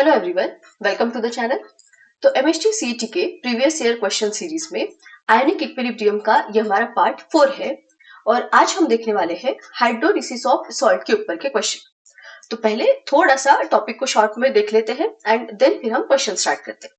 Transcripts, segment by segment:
Hello everyone, welcome to the channel. तो MST CET के previous year question series में ionic equilibrium का ये हमारा पार्ट 4 है और आज हम देखने वाले हैं हाइड्रोलिसिस ऑफ सॉल्ट के ऊपर के क्वेश्चन। तो पहले थोड़ा सा टॉपिक को शॉर्ट में देख लेते हैं एंड देन फिर हम क्वेश्चन स्टार्ट करते हैं।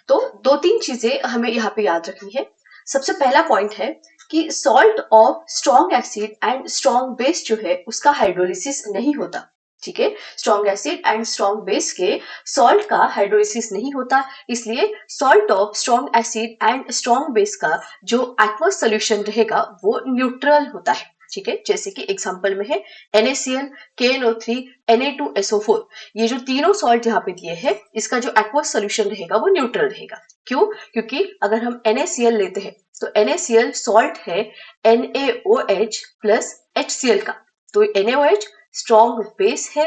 तो दो तीन चीजें हमें यहाँ पे याद रखनी है। सबसे पहला पॉइंट है कि salt of strong acid and strong base जो है उसका हाइड्रोलिसिस नहीं होता। ठीक है, strong acid and strong base के सॉल्ट का हाइड्रोलिसिस नहीं होता, इसलिए salt of strong acid and strong base का जो एक्वस सोल्यूशन रहेगा वो न्यूट्रल होता है। ठीक है, जैसे कि एग्जांपल में है NaCl, KNO3, Na2SO4। ये जो तीनों सॉल्ट यहाँ पे दिए हैं इसका जो एक्वस सोल्यूशन रहेगा वो न्यूट्रल रहेगा। क्यों? क्योंकि अगर हम NaCl लेते हैं तो NaCl सॉल्ट है NaOH प्लस HCl का। तो NaOH स्ट्रॉन्ग बेस है,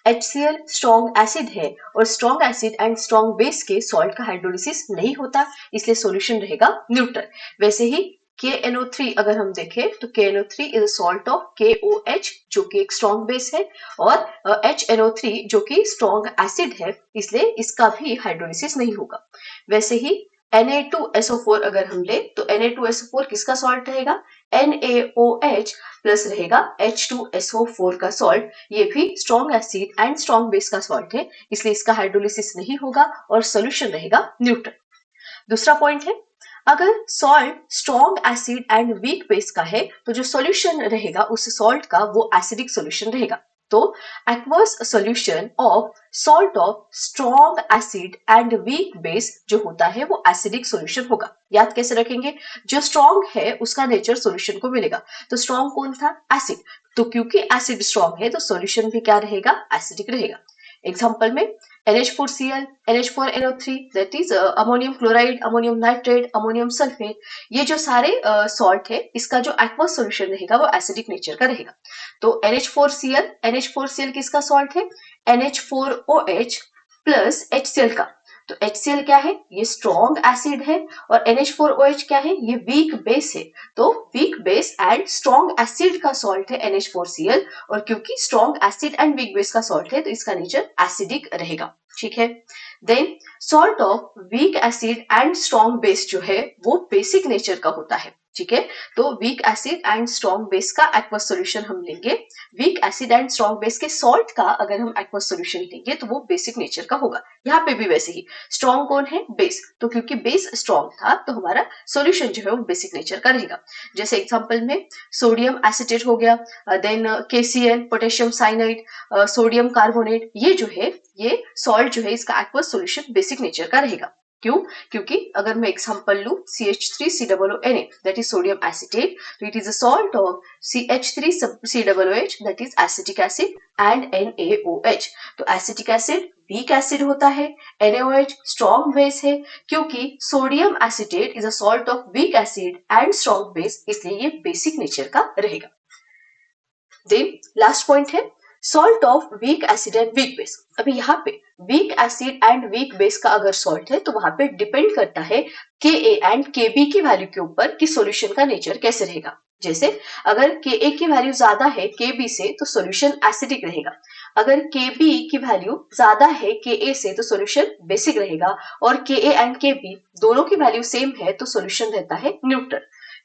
HCl स्ट्रॉन्ग एसिड है और strong acid and strong base के सॉल्ट का हाइड्रोलिसिस नहीं होता, इसलिए सॉल्यूशन रहेगा न्यूट्रल। वैसे ही KNO3 अगर हम देखें तो KNO3 is a salt of KOH जो कि एक स्ट्रॉन्ग बेस है और HNO3 जो कि स्ट्रॉन्ग एसिड है, इसलिए इसका भी हाइड्रोलिसिस नहीं होगा। वैसे ही Na2SO4 अगर हम ले तो Na2SO4 किसका सॉल्ट रहेगा? NaOH प्लस रहेगा H2SO4 का सॉल्ट। ये भी strong acid and strong base का सॉल्ट है, इसलिए इसका हाइड्रोलिसिस नहीं होगा और सोल्यूशन रहेगा न्यूट्रल। दूसरा पॉइंट है, अगर salt strong acid and weak base का है तो जो सॉल्यूशन रहेगा उस सॉल्ट का वो एसिडिक सॉल्यूशन रहेगा। तो aqueous solution of salt of strong acid and weak base जो होता है वो एसिडिक सॉल्यूशन होगा। याद कैसे रखेंगे? जो स्ट्रॉन्ग है उसका नेचर सॉल्यूशन को मिलेगा। तो स्ट्रॉन्ग कौन था? एसिड। तो क्योंकि एसिड स्ट्रॉन्ग है तो सॉल्यूशन भी क्या रहेगा? एसिडिक रहेगा। एग्जांपल में NH4Cl, NH4NO3 that is ammonium chloride, ammonium nitrate, ammonium sulphate, ये जो सारे सॉल्ट है इसका जो एक्वस सॉल्यूशन रहेगा वो एसिडिक नेचर का रहेगा। तो NH4Cl किसका सॉल्ट है? NH4OH प्लस HCl का। तो HCl क्या है? ये स्ट्रॉन्ग एसिड है और NH4OH क्या है? ये वीक बेस है। तो weak base and strong acid का सॉल्ट है NH4Cl और क्योंकि strong acid and weak base का सॉल्ट है तो इसका नेचर एसिडिक रहेगा। ठीक है, then salt of weak acid and strong base जो है वो बेसिक नेचर का होता है। ठीक है, तो weak acid and strong base का एक्वस सॉल्यूशन हम लेंगे। Week acid and strong base के सॉल्ट का अगर हम एक्वस सॉल्यूशन लेंगे तो वो बेसिक नेचर का होगा। यहाँ पे भी वैसे ही स्ट्रॉन्ग कौन है? बेस। तो क्योंकि बेस स्ट्रॉन्ग था तो हमारा सॉल्यूशन जो है वो बेसिक नेचर का रहेगा। जैसे एग्जांपल में सोडियम एसिटेट हो गया, then KCl potassium cyanide, sodium carbonate, ये जो है ये सॉल्ट जो है इसका एक्वस सॉल्यूशन बेसिक नेचर का रहेगा। क्यों? क्योंकि अगर मैं एग्जांपल लूं CH3COONA that is sodium acetate, तो it is a salt of CH3COOH that is acetic acid and NaOH। तो एसिटिक एसिड वीक एसिड होता है, NaOH स्ट्रॉन्ग बेस है, क्योंकि sodium acetate is a salt of weak acid and strong base, इसलिए ये basic nature का रहेगा। Then last point है salt of weak acid and weak base. अभी यहाँ पे weak acid and weak base का अगर सॉल्ट है तो वहां पे डिपेंड करता है Ka एंड Kb की वैल्यू के ऊपर कि सॉल्यूशन का नेचर कैसे रहेगा। जैसे अगर Ka की वैल्यू ज्यादा है Kb से तो सॉल्यूशन एसिडिक रहेगा, अगर Kb की वैल्यू ज्यादा है Ka से तो सॉल्यूशन बेसिक रहेगा, और Ka एंड Kb दोनों की वैल्यू सेम है तो सॉल्यूशन रहता है न्यूट्रल।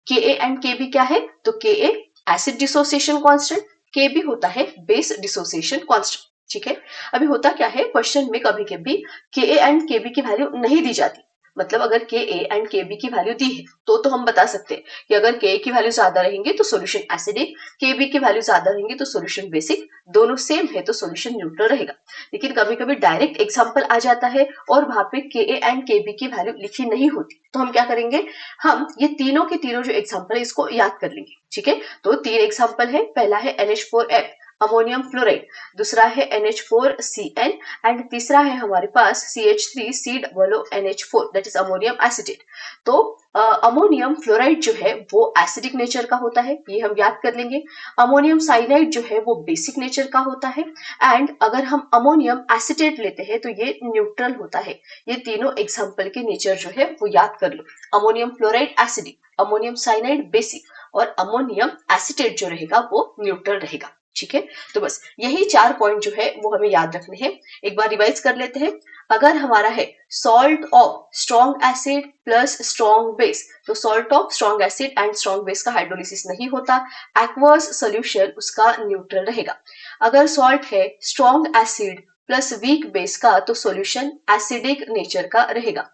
Ka एंड Kb क्या है? तो Ka acid dissociation constant, Kb होता है बेस डिसोसिएशन कांस्टेंट। ठीक है, अभी होता क्या है क्वेश्चन में कभी कभी Ka एंड Kb की वैल्यू नहीं दी जाती, मतलब अगर Ka एंड Kb की वैल्यू दी है तो हम बता सकते हैं कि अगर Ka की वैल्यू ज्यादा रहेंगे तो सॉल्यूशन एसिडिक, Kb की वैल्यू ज्यादा रहेंगे तो सॉल्यूशन बेसिक, दोनों सेम है तो सॉल्यूशन न्यूट्रल रहेगा। लेकिन कभी कभी डायरेक्ट एग्जांपल आ जाता है और वहां पे Ka एंड Kb की वैल्यू लिखी नहीं होती, तो हम क्या करेंगे? हम ये तीनों के तीनों जो एग्जांपल है इसको याद कर लेंगे। ठीक है, तो तीन एग्जांपल है, पहला है NH4F अमोनियम फ्लोराइड, दूसरा है NH4Cl एंड तीसरा है हमारे पास CH3COONH4 that is ammonium acetate. तो अमोनियम फ्लोराइड जो है वो एसिडिक नेचर का होता है, ये हम याद कर लेंगे। अमोनियम साइनाइड जो है वो बेसिक नेचर का होता है एंड अगर हम अमोनियम एसिटेट लेते हैं तो ये न्यूट्रल होता है। ये तीनों एग्जांपल के नेचर जो है वो याद कर लो। Ammonium fluoride acidic, ammonium cyanide basic और अमोनियम एसिटेट जो रहेगा वो न्यूट्रल रहेगा। ठीक है, तो बस यही 4 पॉइंट जो है वो हमें याद रखने हैं। एक बार रिवाइज कर लेते हैं। अगर हमारा है salt of strong acid plus strong base, तो salt of strong acid and strong base का हाइड्रोलिसिस नहीं होता, एक्वस सोल्यूशन उसका न्यूट्रल रहेगा। अगर सॉल्ट है strong acid plus weak base का, तो सॉल्यूशन एसिडिक नेचर का रहेगा।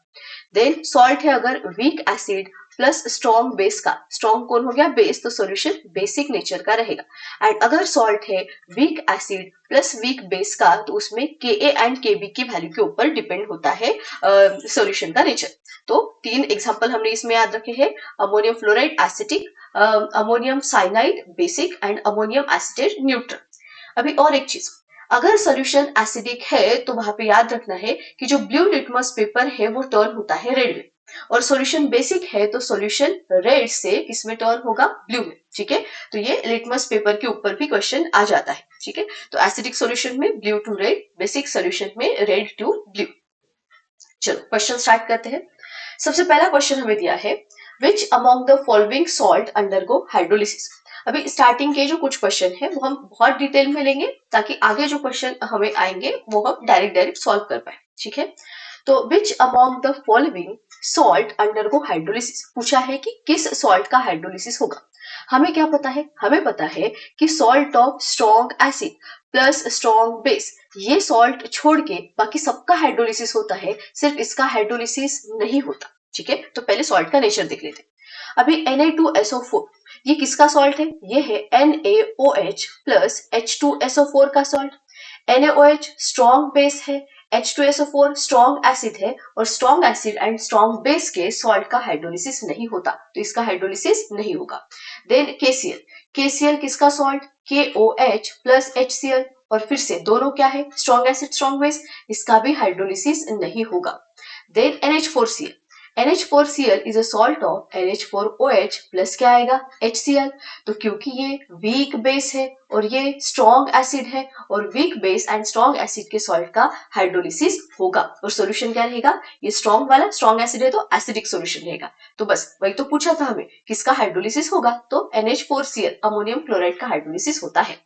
देन सॉल्ट है अगर weak acid plus strong base का, स्ट्रॉन्ग कौन हो गया बेस, तो सॉल्यूशन बेसिक नेचर का रहेगा। एंड अगर सॉल्ट है weak acid plus weak base का, तो उसमें Ka एंड Kb की वैल्यू के ऊपर डिपेंड होता है सॉल्यूशन का नेचर। तो 3 एग्जांपल हमने इसमें याद रखे हैं, ammonium fluoride acetic, ammonium cyanide basic and ammonium acetate neutral. अभी और एक चीज, अगर सॉल्यूशन एसिडिक है तो वहां पे याद रखना है कि जो ब्लू लिटमस पेपर है वो टर्न होता है रेड में, और सॉल्यूशन बेसिक है तो सॉल्यूशन रेड से किसमें टर्न होगा, ब्लू में। ठीक है, तो ये लिटमस पेपर के ऊपर भी क्वेश्चन आ जाता है। ठीक है, तो एसिडिक सॉल्यूशन में blue to red, basic solution में रेड टू ब्लू। चलो क्वेश्चन स्टार्ट करते हैं। सबसे पहला क्वेश्चन हमें दिया है, which among the following salt undergo hydrolysis. अभी स्टार्टिंग के जो कुछ क्वेश्चन है वो हम बहुत डिटेल में लेंगे, ताकि आगे जो क्वेश्चन हमें आएंगे वो हम डायरेक्ट सॉल्व कर पाए। ठीक है, तो विच among the following salt undergo hydrolysis, पूछा है कि किस सॉल्ट का हाइड्रोलिसिस होगा। हमें क्या पता है, हमें पता है कि salt of strong acid plus strong base, ये सॉल्ट छोड़ के बाकी सबका हाइड्रोलिसिस होता है, सिर्फ इसका हाइड्रोलिसिस नहीं होता। ठीक है, तो पहले सॉल्ट का नेचर देख लेते हैं। अभी Na2SO4 ये किसका सॉल्ट है, ये है NaOH प्लस H2SO4 का सॉल्ट। NaOH स्ट्रॉन्ग बेस है, H2SO4 स्ट्रॉन्ग एसिड है, और strong acid and strong base के सॉल्ट का हाइड्रोलिसिस नहीं होता, तो इसका हाइड्रोलिसिस नहीं होगा। देन KCl किसका सॉल्ट, KOH प्लस HCl, और फिर से दोनों क्या है, स्ट्रॉन्ग एसिड स्ट्रॉन्ग बेस, इसका भी हाइड्रोलिसिस नहीं होगा। Then NH4Cl is a salt of NH4OH plus क्या आएगा, HCl। तो क्योंकि ये वीक बेस है और ये स्ट्रॉन्ग एसिड है, और week base and strong acid के सॉल्ट का हाइड्रोलिसिस होगा, और सॉल्यूशन क्या रहेगा, ये स्ट्रॉन्ग वाला स्ट्रॉन्ग एसिड है तो एसिडिक सॉल्यूशन रहेगा। तो बस वही तो पूछा था हमें, किसका हाइड्रोलिसिस होगा, तो NH4Cl अमोनियम क्लोराइड का हाइड्रोलिसिस होता है।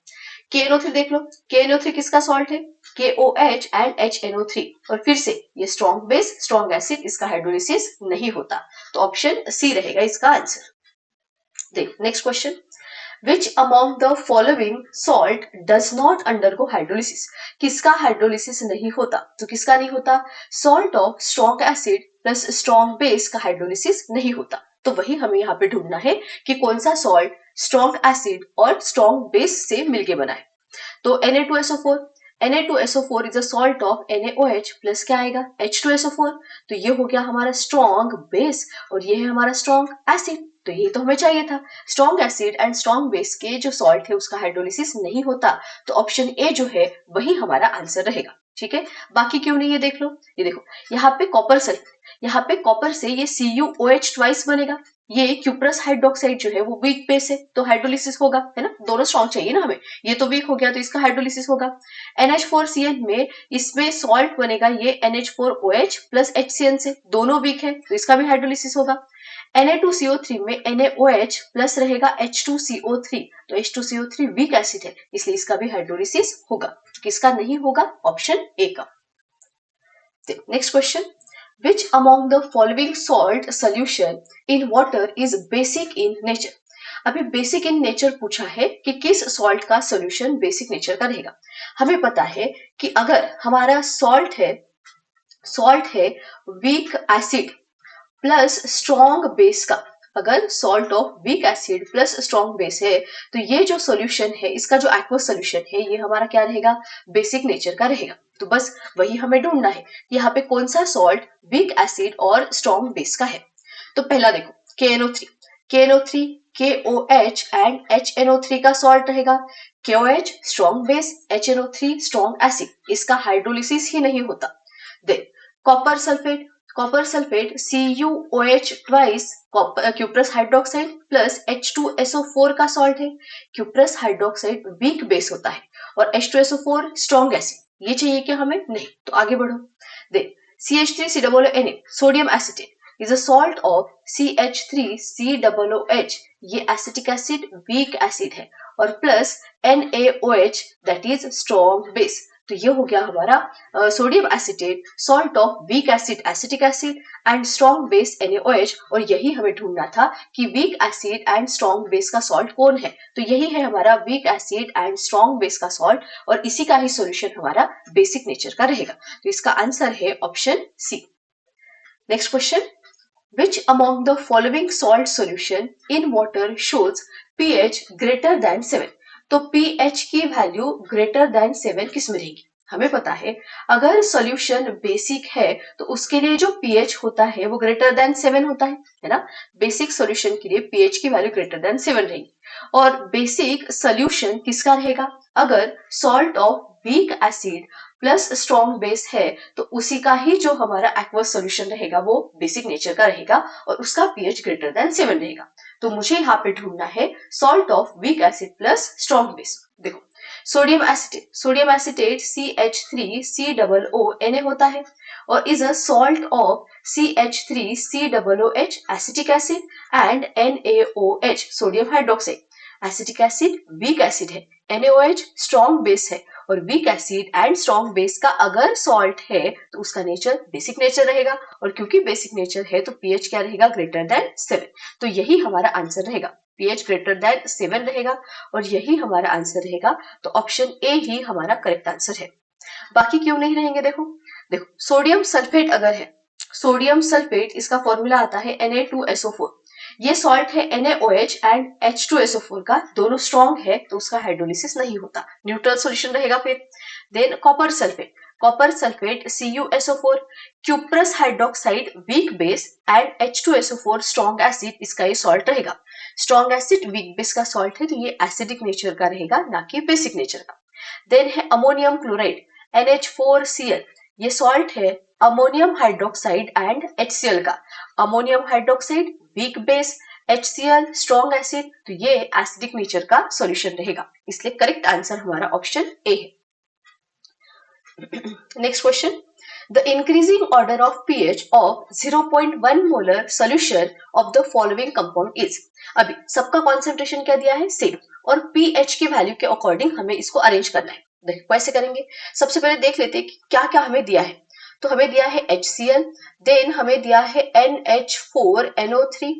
KNO3 देख लो, KNO3 किसका सॉल्ट है, KOH एंड HNO3, और फिर से ये स्ट्रॉन्ग बेस स्ट्रॉन्ग एसिड, इसका हाइड्रोलिसिस नहीं होता, तो ऑप्शन सी रहेगा इसका आंसर। देख next question, which among the following salt does not undergo hydrolysis, किसका हाइड्रोलिसिस नहीं होता, तो किसका नहीं होता, salt of strong acid plus strong base का हाइड्रोलिसिस नहीं होता। तो वही हमें यहाँ पे ढूंढना है कि कौन सा सॉल्ट स्ट्रॉन्ग एसिड और स्ट्रॉन्ग बेस से मिलके बना है। तो Na2SO4 is a salt of NaOH plus क्या आएगा, H2SO4, तो ये हो गया हमारा स्ट्रॉन्ग बेस, और ये है हमारा स्ट्रॉन्ग एसिड, तो ये तो हमें चाहिए था। Strong acid and strong base के जो सॉल्ट है उसका हाइड्रोलिसिस नहीं होता, तो ऑप्शन ए जो है वही हमारा आंसर रहेगा। ठीक है, बाकी क्यों नहीं, ये देख लो, ये देखो यहाँ पे कॉपर सल्फेट, यहाँ पे कॉपर से ये CuOH ट्वाइस बनेगा, ये क्यूप्रस हाइड्रोक्साइड जो है वो वीक बेस है, तो हाइड्रोलिसिस होगा, है ना, दोनों स्ट्रॉन्ग चाहिए ना हमें, ये तो वीक हो गया तो इसका हाइड्रोलिसिस होगा। NH4Cl में इसमें सॉल्ट बनेगा ये NH4OH प्लस HCl से, दोनों वीक है तो इसका भी हाइड्रोलिसिस होगा। Na2CO3 में NaOH प्लस रहेगा H2CO3, तो H2CO3 वीक एसिड है, इसलिए इसका भी हाइड्रोलिसिस होगा। किसका नहीं होगा, ऑप्शन ए का। Next question, which among the following salt solution in water is basic in nature। अभी बेसिक इन नेचर पूछा है कि किस सॉल्ट का सॉल्यूशन बेसिक नेचर का रहेगा। हमें पता है कि अगर हमारा सॉल्ट है weak acid plus strong base का, अगर salt of weak acid plus strong base है, तो ये जो सॉल्यूशन है इसका जो एक्वस सॉल्यूशन है ये हमारा क्या रहेगा, बेसिक नेचर का रहेगा। तो बस वही हमें ढूंढना है, यहाँ पे कौन सा सॉल्ट वीक एसिड और स्ट्रॉन्ग बेस का है। तो पहला देखो KNO3 KOH एंड HNO3 का सॉल्ट रहेगा। KOH strong base, HNO3 strong acid, इसका हाइड्रोलिसिस ही नहीं होता। Than copper sulphate CuOH twice cuprous hydroxide plus H2SO4 का सॉल्ट है। क्यूप्रस हाइड्रोक्साइड वीक बेस होता है और H2SO4 स्ट्रॉन्ग एसिड, ये चाहिए क्या हमें, नहीं, तो आगे बढ़ो। Then CH3COONA sodium acetate, is a salt of CH3COOH, ये एसिटिक एसिड वीक एसिड है, और plus NaOH that is strong base. तो ये हो गया हमारा sodium acetate, salt of weak acid acetic acid and strong base NaOH। और यही हमें ढूंढना था कि weak acid and strong base का सॉल्ट कौन है। तो यही है हमारा weak acid and strong base का सॉल्ट, और इसी का ही सॉल्यूशन हमारा बेसिक नेचर का रहेगा। तो इसका आंसर है option c. Next question, which among the following salt solution in water shows pH greater than 7? तो pH की वैल्यू ग्रेटर देन 7 किस में रहेगी? हमें पता है अगर सॉल्यूशन बेसिक है तो उसके लिए जो pH होता है वो ग्रेटर देन 7 होता है ना। बेसिक सॉल्यूशन के लिए pH की वैल्यू ग्रेटर देन 7 रहेगी। और बेसिक सॉल्यूशन किसका रहेगा? अगर salt of weak acid plus strong base है तो उसी का ही जो हमारा एक्वस सॉल्यूशन रहेगा वो बेसिक नेचर का रहेगा, और उसका pH ग्रेटर देन 7 रहेगा। तो मुझे यहाँ पे ढूंढना है salt of weak acid plus strong base. देखो सोडियम एसिटेट CH3COONA होता है और is a salt of CH3COOH acetic acid and NaOH sodium hydroxide. Acetic acid weak acid है, NaOH स्ट्रॉन्ग बेस है, और week acid and strong base का अगर salt है तो उसका नेचर बेसिक नेचर रहेगा, और क्योंकि बेसिक नेचर है तो pH क्या रहेगा? Greater than 7। तो यही हमारा आंसर रहेगा, pH ग्रेटर देन 7 रहेगा, और यही हमारा आंसर रहेगा। तो ऑप्शन ए ही हमारा करेक्ट आंसर है। बाकी क्यों नहीं रहेंगे? देखो सोडियम सल्फेट अगर है, सोडियम सल्फेट इसका फॉर्मूला आता है Na2SO4। ये सॉल्ट है NaOH एंड H2SO4 का, दोनों स्ट्रॉन्ग है तो उसका हाइड्रोलिसिस नहीं होता, न्यूट्रल सॉल्यूशन रहेगा। फिर than copper sulphate CuSO4, cuprous hydroxide week base and H2SO4 strong acid, इसका ये सॉल्ट रहेगा। स्ट्रॉन्ग एसिड वीक बेस का सॉल्ट है तो ये एसिडिक नेचर का रहेगा, ना कि बेसिक नेचर का। देन है अमोनियम क्लोराइड NH4Cl, ये सॉल्ट है अमोनियम हाइड्रोक्साइड एंड HCl का। Ammonium hydroxide weak base, HCl strong acid, तो ये एसिडिक नेचर का सॉल्यूशन रहेगा, इसलिए करेक्ट आंसर हमारा ऑप्शन ए है। Next question, the increasing order of pH of 0.1 molar solution of the following compound is. अभी सबका कॉन्सेंट्रेशन क्या दिया है? सेम, और pH की वैल्यू के अकॉर्डिंग हमें इसको अरेंज करना है। देखो कैसे करेंगे, सबसे पहले देख लेते हैं कि क्या क्या हमें दिया है। तो हमें दिया है HCl, देन हमें दिया है NH4NO3,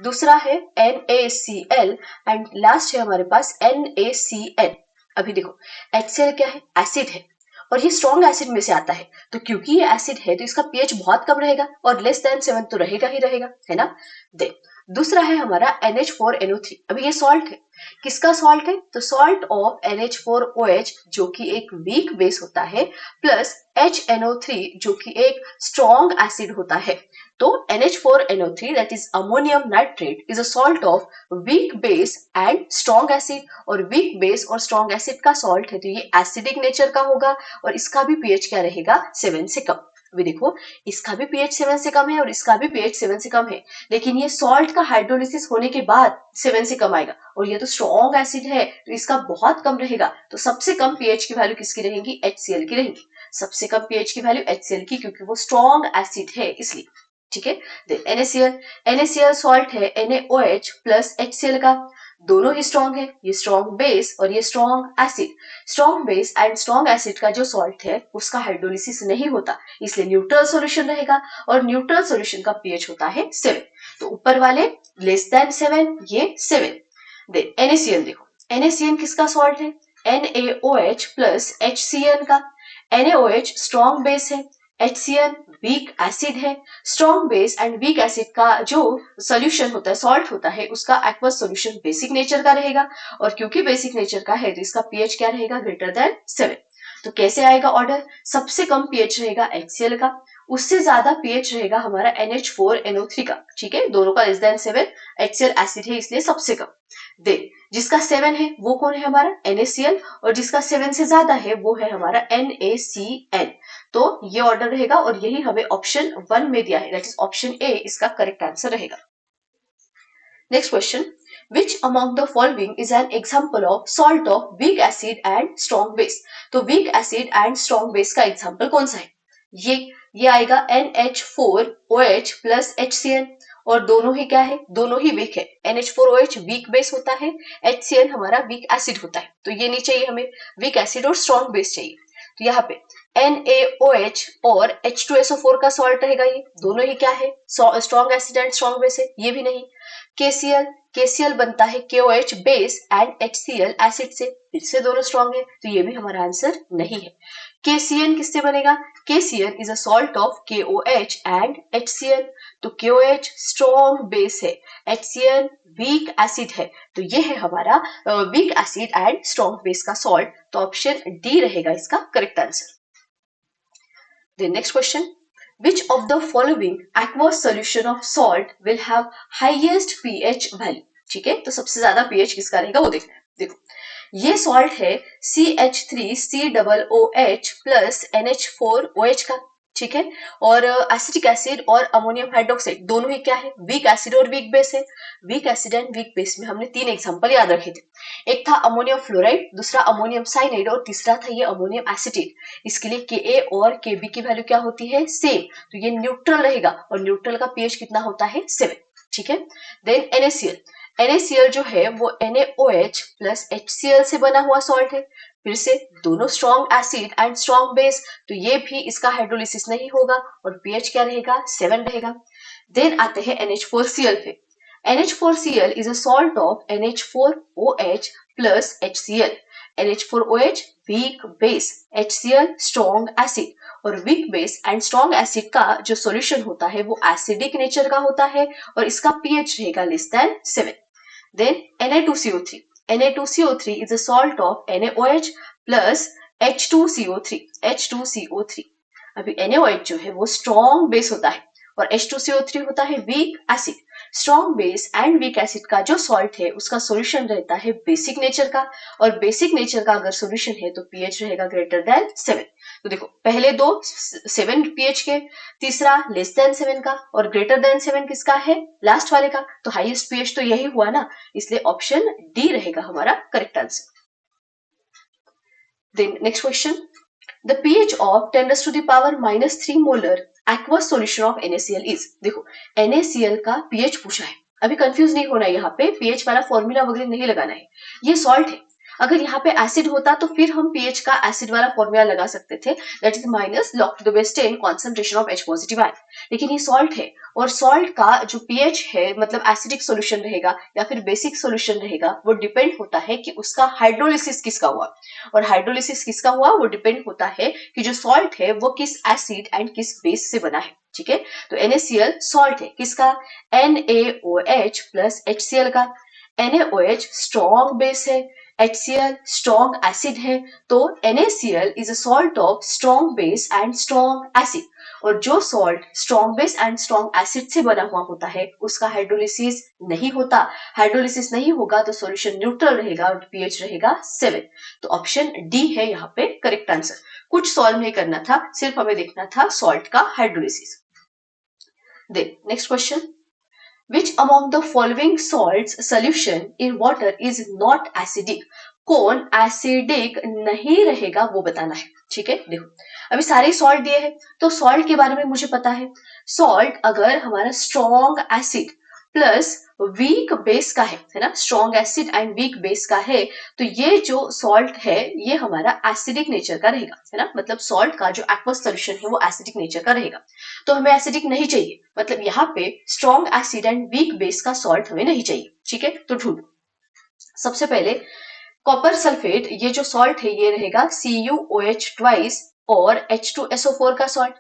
दूसरा है NaCl एंड लास्ट है हमारे पास NaCN। अभी देखो HCl क्या है? एसिड है, और ये स्ट्रॉन्ग एसिड में से आता है, तो क्योंकि ये एसिड है तो इसका pH बहुत कम रहेगा, और लेस देन 7 तो रहेगा ही रहेगा, है ना। देन दूसरा है हमारा NH4NO3। अभी ये सॉल्ट है, किसका सॉल्ट है? तो सॉल्ट ऑफ NH4OH जो कि एक वीक बेस होता है, प्लस HNO3 जो कि एक स्ट्रॉन्ग एसिड होता है। तो NH4NO3 that is ammonium nitrate is a salt of weak base and strong acid, और वीक बेस और स्ट्रॉन्ग एसिड का सॉल्ट है तो ये एसिडिक नेचर का होगा, और इसका भी pH क्या रहेगा? 7 से कम। अभी देखो इसका भी pH 7 से कम है और इसका भी pH 7 से कम है, लेकिन ये सॉल्ट का हाइड्रोलिसिस होने के बाद 7 से कम आएगा, और ये तो स्ट्रॉन्ग एसिड है तो इसका बहुत कम रहेगा। तो सबसे कम pH की वैल्यू किसकी रहेगी? HCl की रहेगी। सबसे कम pH की वैल्यू HCl की, क्योंकि वो स्ट्रॉन्ग एसिड है इसलिए। ठीक है, NaCl सॉल्ट है NaOH प्लस HCl का, दोनों ही स्ट्रॉन्ग है, ये स्ट्रॉन्ग बेस और ये strong acid. Strong base and strong acid का जो सॉल्ट है उसका हाइड्रोलिसिस नहीं होता, इसलिए न्यूट्रल सॉल्यूशन रहेगा, और न्यूट्रल सॉल्यूशन का pH होता है 7। तो ऊपर वाले लेस देन 7, ये 7। देन NaCl, देखो NaCl किसका सॉल्ट है? NaOH प्लस HCl का। NaOH स्ट्रॉन्ग बेस है, HCl वीक एसिड है। Strong base and weak acid का जो सॉल्यूशन होता है, सॉल्ट होता है, उसका एक्वस सॉल्यूशन बेसिक नेचर का रहेगा, और क्योंकि बेसिक नेचर का है तो इसका pH क्या रहेगा? Greater than 7। तो कैसे आएगा ऑर्डर? सबसे कम pH रहेगा HCl का, उससे ज्यादा pH रहेगा हमारा NH4NO3 का। ठीक है, दोनों का लेस देन 7, HCl एसिड है इसलिए सबसे कम। देन जिसका 7 है वो कौन है? हमारा NaCl, और जिसका 7 से ज्यादा है वो है हमारा NaCN। तो ये ऑर्डर रहेगा, और यही हमें ऑप्शन 1 में दिया है, दैट इज ऑप्शन ए इसका करेक्ट आंसर रहेगा। Next question, which among the following is an example of salt of weak acid and strong base? तो weak acid and strong base का एग्जांपल कौन सा है? ये ये आएगा NH4OH प्लस HCl, और दोनों ही क्या है, दोनों ही वीक है। NH4OH वीक बेस होता है, HCl हमारा वीक एसिड होता है। तो ये नहीं चाहिए हमें, वीक एसिड और स्ट्रॉन्ग बेस चाहिए। तो यहाँ पे NaOH और H2SO4 का सॉल्ट रहेगा, ये दोनों ही क्या है, strong acid and strong base है, ये भी नहीं। KCl बनता है KOH base and HCl acid से, फिर से दोनों स्ट्रॉन्ग है, तो ये भी हमारा आंसर नहीं है। KCl किससे बनेगा, KCl is a salt of KOH and HCl, तो KOH स्ट्रॉन्ग बेस है, HCl वीक एसिड है, तो ये है हमारा weak acid and strong base का सॉल्ट। तो ऑप्शन डी रहेगा इसका correct answer. The next question, which of the following aqueous solution of salt will have highest pH value? ठीक है, तो सबसे ज्यादा pH किसका रहेगा वो देखना है। देखो ये सॉल्ट है CH3COOH प्लस NH4OH का, ठीक है, और एसिटिक एसिड और अमोनियम हाइड्रोक्साइड दोनों ही क्या है, वीक एसिड और वीक बेस है। Week acid and weak base में हमने 3 एग्जांपल याद रखे थे, एक था अमोनियम फ्लोराइड, दूसरा अमोनियम साइनाइड और तीसरा था ये अमोनियम एसिटेट। इसके लिए Ka और Kb की वैल्यू क्या होती है, सेम, तो ये न्यूट्रल रहेगा, और न्यूट्रल का पीएच कितना होता है, 7, ठीक है। देन NaCl जो है वो NaOH प्लस HCl से बना हुआ सॉल्ट है, फिर से दोनों strong acid and strong base, तो ये भी इसका हाइड्रोलिसिस नहीं होगा और पीएच क्या रहेगा, 7 रहेगा। देन आते हैं NH4Cl पे। NH4Cl is a salt of NH4OH plus HCl. NH4OH weak base, HCl strong acid, और weak base and strong acid का जो solution होता है वो acidic nature का होता है और इसका pH रहेगा less than 7. Then Na2CO3. Na2CO3 is a salt of NaOH plus H2CO3. H2CO3. अभी NaOH जो है वो strong base होता है और H2CO3 होता है weak acid. Strong base and weak acid का जो सॉल्ट है उसका सॉल्यूशन रहता है बेसिक नेचर का, और बेसिक नेचर का अगर सॉल्यूशन है तो पीएच रहेगा ग्रेटर देन 7। तो देखो पहले दो 7 पीएच के, तीसरा लेस देन 7 का, और ग्रेटर देन 7 किसका है, लास्ट वाले का, तो हाईएस्ट पीएच तो यही हुआ ना, इसलिए ऑप्शन डी रहेगा हमारा correct answer. Then next question, the pH of 10⁻³ molar aqueous solution of NaCl is। देखो NaCl का pH पूछा है, अभी कंफ्यूज नहीं होना है, यहाँ पे pH वाला फॉर्मूला वगैरह नहीं लगाना है, ये सॉल्ट है। अगर यहाँ पे एसिड होता तो फिर हम pH का एसिड वाला फॉर्मूला लगा सकते थे, that is minus log to the base 10 concentration of H positive ion, लेकिन ये सॉल्ट है और सॉल्ट का जो pH है मतलब एसिडिक सॉल्यूशन रहेगा या फिर बेसिक सॉल्यूशन रहेगा, वो डिपेंड होता है कि उसका हाइड्रोलिसिस किसका हुआ, और हाइड्रोलिसिस किसका हुआ वो डिपेंड होता है कि जो सॉल्ट है वो किस एसिड एंड किस बेस से बना है, ठीक है। तो NaCl सॉल्ट है किसका, NaOH प्लस HCl का। NaOH स्ट्रॉन्ग बेस है, HCl स्ट्रॉन्ग एसिड है, तो NaCl is a salt of strong base and strong acid, और जो salt strong base and strong acid से बना हुआ होता है उसका हाइड्रोलिसिस नहीं होता, हाइड्रोलिसिस नहीं होगा तो सॉल्यूशन न्यूट्रल रहेगा और पीएच रहेगा 7। तो ऑप्शन डी है यहाँ पे करेक्ट आंसर। कुछ सॉल्व नहीं करना था, सिर्फ हमें देखना था सॉल्ट का hydrolysis. Then next question, which among the following salts solution in water is not acidic? कौन एसिडिक नहीं रहेगा वो बताना है, ठीक है। देखो अभी सारे सॉल्ट दिए हैं, तो सॉल्ट के बारे में मुझे पता है, सॉल्ट अगर हमारा strong acid plus weak base का है ना, strong acid and weak base का है, तो ये जो सॉल्ट है ये हमारा एसिडिक नेचर का रहेगा, है ना, मतलब सॉल्ट का जो एक्वस सॉल्यूशन है वो एसिडिक नेचर का रहेगा, तो हमें एसिडिक नहीं चाहिए, मतलब यहाँ पे strong acid and weak base का सॉल्ट हमें नहीं चाहिए, ठीक है। तो ढूंढो, सबसे पहले कॉपर सल्फेट, ये जो सॉल्ट है ये रहेगा CuOH ट्वाइस और H2SO4 का salt.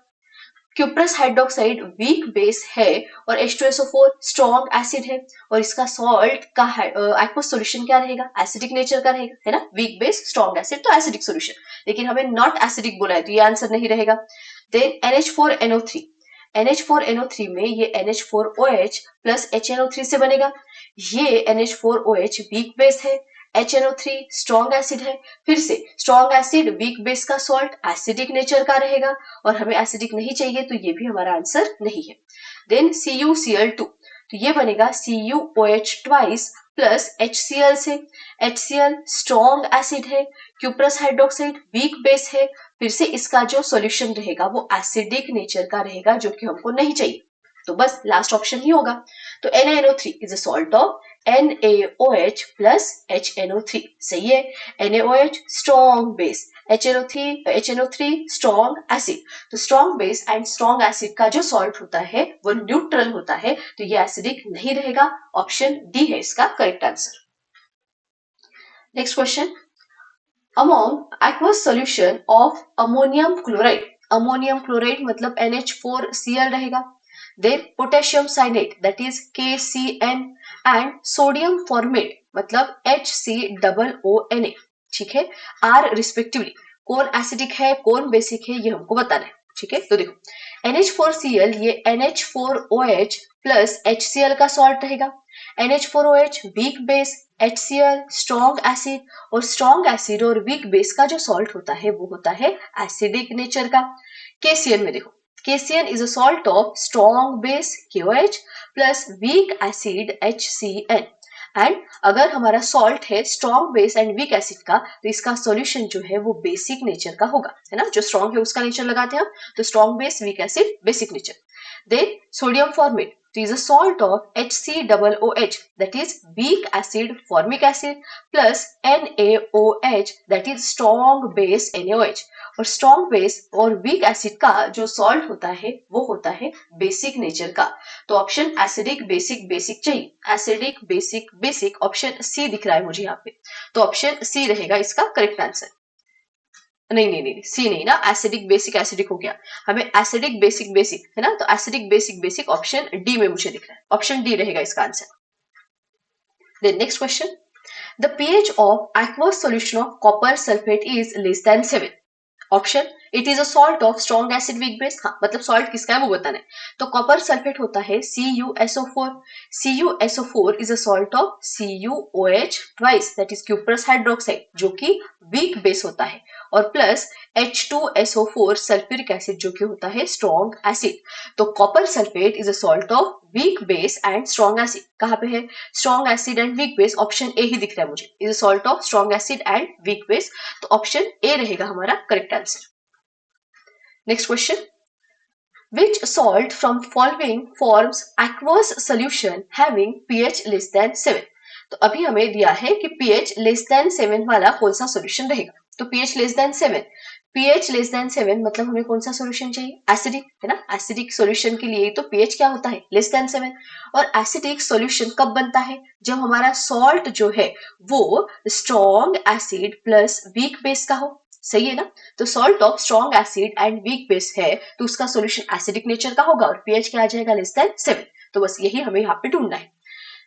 Cuprous hydroxide week base है और H2SO4 स्ट्रॉन्ग एसिड है, और इसका सॉल्ट का एक्वस सॉल्यूशन क्या रहेगा, एसिडिक नेचर का रहेगा, है ना, वीक बेस स्ट्रॉन्ग एसिड तो एसिडिक सॉल्यूशन, लेकिन हमें नॉट एसिडिक बोला है तो ये आंसर नहीं रहेगा। देन NH4NO3, NH4NO3 में ये NH4OH प्लस HNO3 से बनेगा, ये NH4OH वीक बेस है, HNO3 स्ट्रॉन्ग एसिड है, फिर से स्ट्रॉन्ग एसिड वीक बेस का सॉल्ट एसिडिक नेचर का रहेगा और हमें एसिडिक नहीं चाहिए तो ये भी हमारा आंसर नहीं है। देन CuCl2, तो ये बनेगा CuOH ट्वाइस प्लस HCl से। HCl स्ट्रॉन्ग एसिड है, क्यूप्रस हाइड्रोक्साइड वीक बेस है, फिर से इसका जो सॉल्यूशन रहेगा वो एसिडिक नेचर का रहेगा, जो कि हमको नहीं चाहिए। तो बस लास्ट ऑप्शन ही होगा। तो NaNO3 is a salt of NaOH plus HNO3, सही है। NaOH strong base, HNO3 strong acid. तो strong base and strong acid का जो सॉल्ट होता है वो न्यूट्रल होता है, तो ये एसिडिक नहीं रहेगा। ऑप्शन डी है इसका correct answer. Next question, among aqueous solution of ammonium chloride, ammonium chloride मतलब NH4Cl रहेगा, then potassium cyanate that is KCN and sodium formate मतलब HCOONA, ठीक है, आर रिस्पेक्टिवली। कौन एसिडिक है कौन बेसिक है ये हमको बताना है, ठीक है। तो देखो NH4Cl ये NH4OH प्लस HCl का सॉल्ट रहेगा। NH4OH weak base, HCl strong acid, और स्ट्रॉन्ग एसिड और वीक बेस का जो सॉल्ट होता है वो होता है एसिडिक नेचर का। KCN में देखो, KCN is a salt of strong base KOH plus weak acid HCN, and अगर हमारा सॉल्ट है strong base and weak acid का, तो इसका सॉल्यूशन जो है वो बेसिक नेचर का होगा, है ना। जो स्ट्रॉन्ग है उसका नेचर लगाते हैं हम, तो strong base weak acid basic nature. Then sodium formate is a salt of HCOOH that is weak acid formic acid plus NaOH that is strong base NaOH, और स्ट्रॉन्ग बेस और weak acid का जो salt होता है वो होता है basic nature का। तो ऑप्शन एसिडिक बेसिक बेसिक चाहिए, acidic basic basic, option c दिख रहा है मुझे यहाँ पे, तो ऑप्शन सी रहेगा इसका करेक्ट आंसर। नहीं, सी नहीं ना, एसिडिक बेसिक एसिडिक हो गया, हमें एसिडिक बेसिक बेसिक है ना, तो acidic basic basic option d में मुझे दिख रहा है, ऑप्शन डी रहेगा इसका answer. Then next question, the pH of aqueous solution of copper sulfate is less than 7, option it is a salt of strong acid weak base, हाँ मतलब salt किसका है वो बताना है। तो कॉपर सल्फेट होता है CuSO4, CuSO4 is a salt of CuOH twice that is cuprous hydroxide, जो कि वीक बेस होता है, और प्लस H2SO4 सल्फ्यूरिक एसिड जो कि होता है स्ट्रॉन्ग एसिड। तो copper sulphate is a salt of weak base and strong acid, कहाँ पे है strong acid and weak base, option A ही दिख रहा है मुझे, is a salt of strong acid and weak base, तो ऑप्शन ए रहेगा हमारा correct answer. Next question, which salt from following forms aqueous solution having pH less than 7, तो अभी हमें दिया है कि pH less than 7 वाला कौन सा सॉल्यूशन रहेगा। तो pH less than 7, pH less than 7 मतलब हमें कौन सा सॉल्यूशन चाहिए, एसिडिक, है ना। एसिडिक सॉल्यूशन के लिए तो pH क्या होता है लेस देन 7, और एसिडिक सॉल्यूशन कब बनता है जब हमारा सॉल्ट जो है वो strong acid plus weak base का हो, सही है ना। तो salt of strong acid and weak base है तो उसका सॉल्यूशन एसिडिक नेचर का होगा, और pH क्या आ जाएगा लेस देन 7, तो बस यही हमें यहाँ पे ढूंढना है।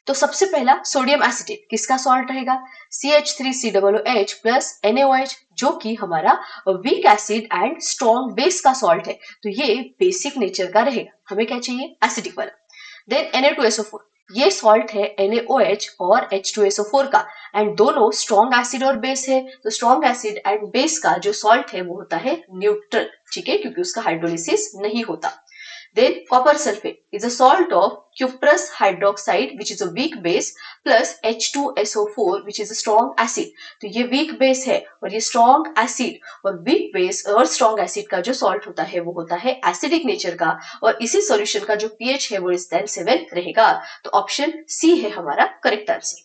तो सबसे पहला सोडियम एसिटेट किसका सॉल्ट रहेगा, CH3COOH प्लस NaOH, जो कि हमारा weak acid and strong base का सॉल्ट है, तो ये बेसिक नेचर का रहेगा, हमें क्या चाहिए एसिडिक वाला। देन Na2SO4, ये सॉल्ट है NaOH और H2SO4 का, एंड दोनों स्ट्रॉन्ग एसिड और बेस है, तो स्ट्रॉन्ग एसिड एंड बेस का जो सॉल्ट है वो होता है न्यूट्रल, ठीक है, क्योंकि उसका हाइड्रोलिसिस नहीं होता। Then copper sulfate is a salt of cuprous hydroxide which is a weak base plus H2SO4 which is a strong acid, तो ये weak base है और ये strong acid, और weak base और strong acid का जो salt होता है वो होता है acidic nature का, और इसी solution का जो pH है वो less than 7 रहेगा, तो ऑप्शन सी है हमारा करेक्ट आंसर,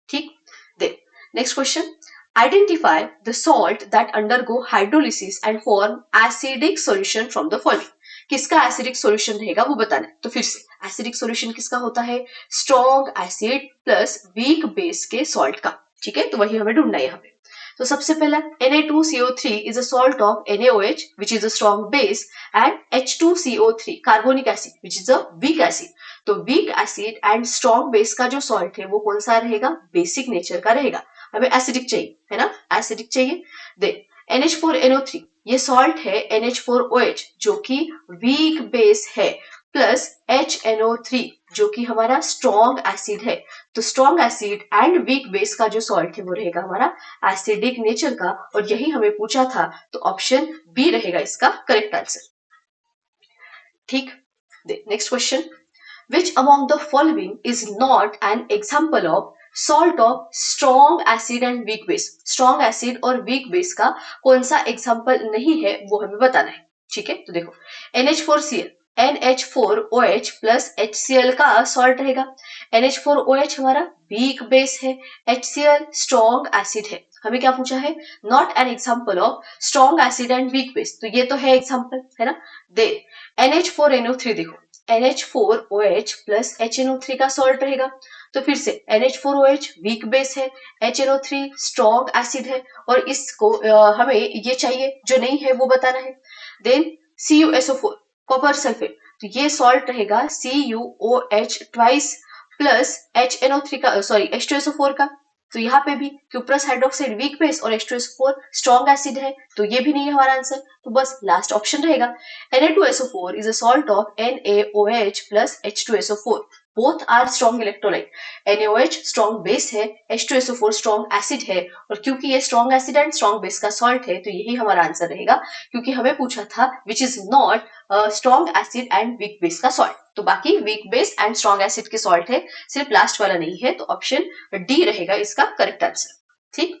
ठीक। Then next question, identify the salt that undergo hydrolysis and form acidic solution from the following, किसका एसिडिक सॉल्यूशन रहेगा वो बताना है। तो फिर से एसिडिक सॉल्यूशन किसका होता है strong acid plus weak base के सॉल्ट का, ठीक है, तो वही हमें ढूंढना है यहाँ पे। तो सबसे पहला Na2CO3 is a salt of NaOH which is a strong base and H2CO3 carbonic acid which is a weak acid, तो weak acid and strong base का जो सॉल्ट है वो कौन सा रहेगा बेसिक नेचर का रहेगा, हमें एसिडिक चाहिए, है ना, एसिडिक चाहिए। देन NH4NO3 ये सॉल्ट है NH4OH जो कि वीक बेस है, प्लस HNO3 जो कि हमारा स्ट्रॉन्ग एसिड है, तो strong acid and weak base का जो सॉल्ट है वो रहेगा हमारा एसिडिक नेचर का, और यही हमें पूछा था, तो ऑप्शन बी रहेगा इसका करेक्ट आंसर, ठीक। Next question, which among the following is not an example of salt of strong acid and weak base. Strong acid और वीक बेस का कौन सा एग्जाम्पल नहीं है वो हमें बताना है। ठीक है, तो देखो NH4Cl, NH4OH प्लस HCl का सॉल्ट रहेगा। NH4OH हमारा वीक बेस है, HCl स्ट्रॉन्ग एसिड है। हमें क्या पूछा है, not an example of strong acid and weak base, तो ये तो है एग्जाम्पल, है ना। दे NH4NO3 देखो, NH4OH प्लस HNO3 का सॉल्ट रहेगा। तो फिर से NH4OH वीक बेस है, HNO3 स्ट्रॉन्ग एसिड है, और इसको हमें ये चाहिए जो नहीं है वो बताना है। देन CuSO4 कॉपर सल्फेट, तो ये सॉल्ट रहेगा CuOH ट्वाइस प्लस HNO3 का सॉरी H2SO4 का। तो यहाँ पे भी क्यूप्रस हाइड्रोक्साइड वीक बेस और H2SO4 स्ट्रॉन्ग एसिड है, तो ये भी नहीं है हमारा आंसर, तो बस लास्ट ऑप्शन रहेगा Na2SO4 is a salt of NaOH plus H2SO4. Both are strong electrolyte. NaOH strong base है, H2SO4 स्ट्रॉन्ग एसिड है, और क्योंकि ये strong acid and strong base का सॉल्ट है तो यही हमारा आंसर रहेगा, क्योंकि हमें पूछा था which is not strong acid and weak base का सॉल्ट। तो बाकी week base and strong acid के सॉल्ट है, सिर्फ लास्ट वाला नहीं है, तो ऑप्शन डी रहेगा इसका करेक्ट आंसर। ठीक,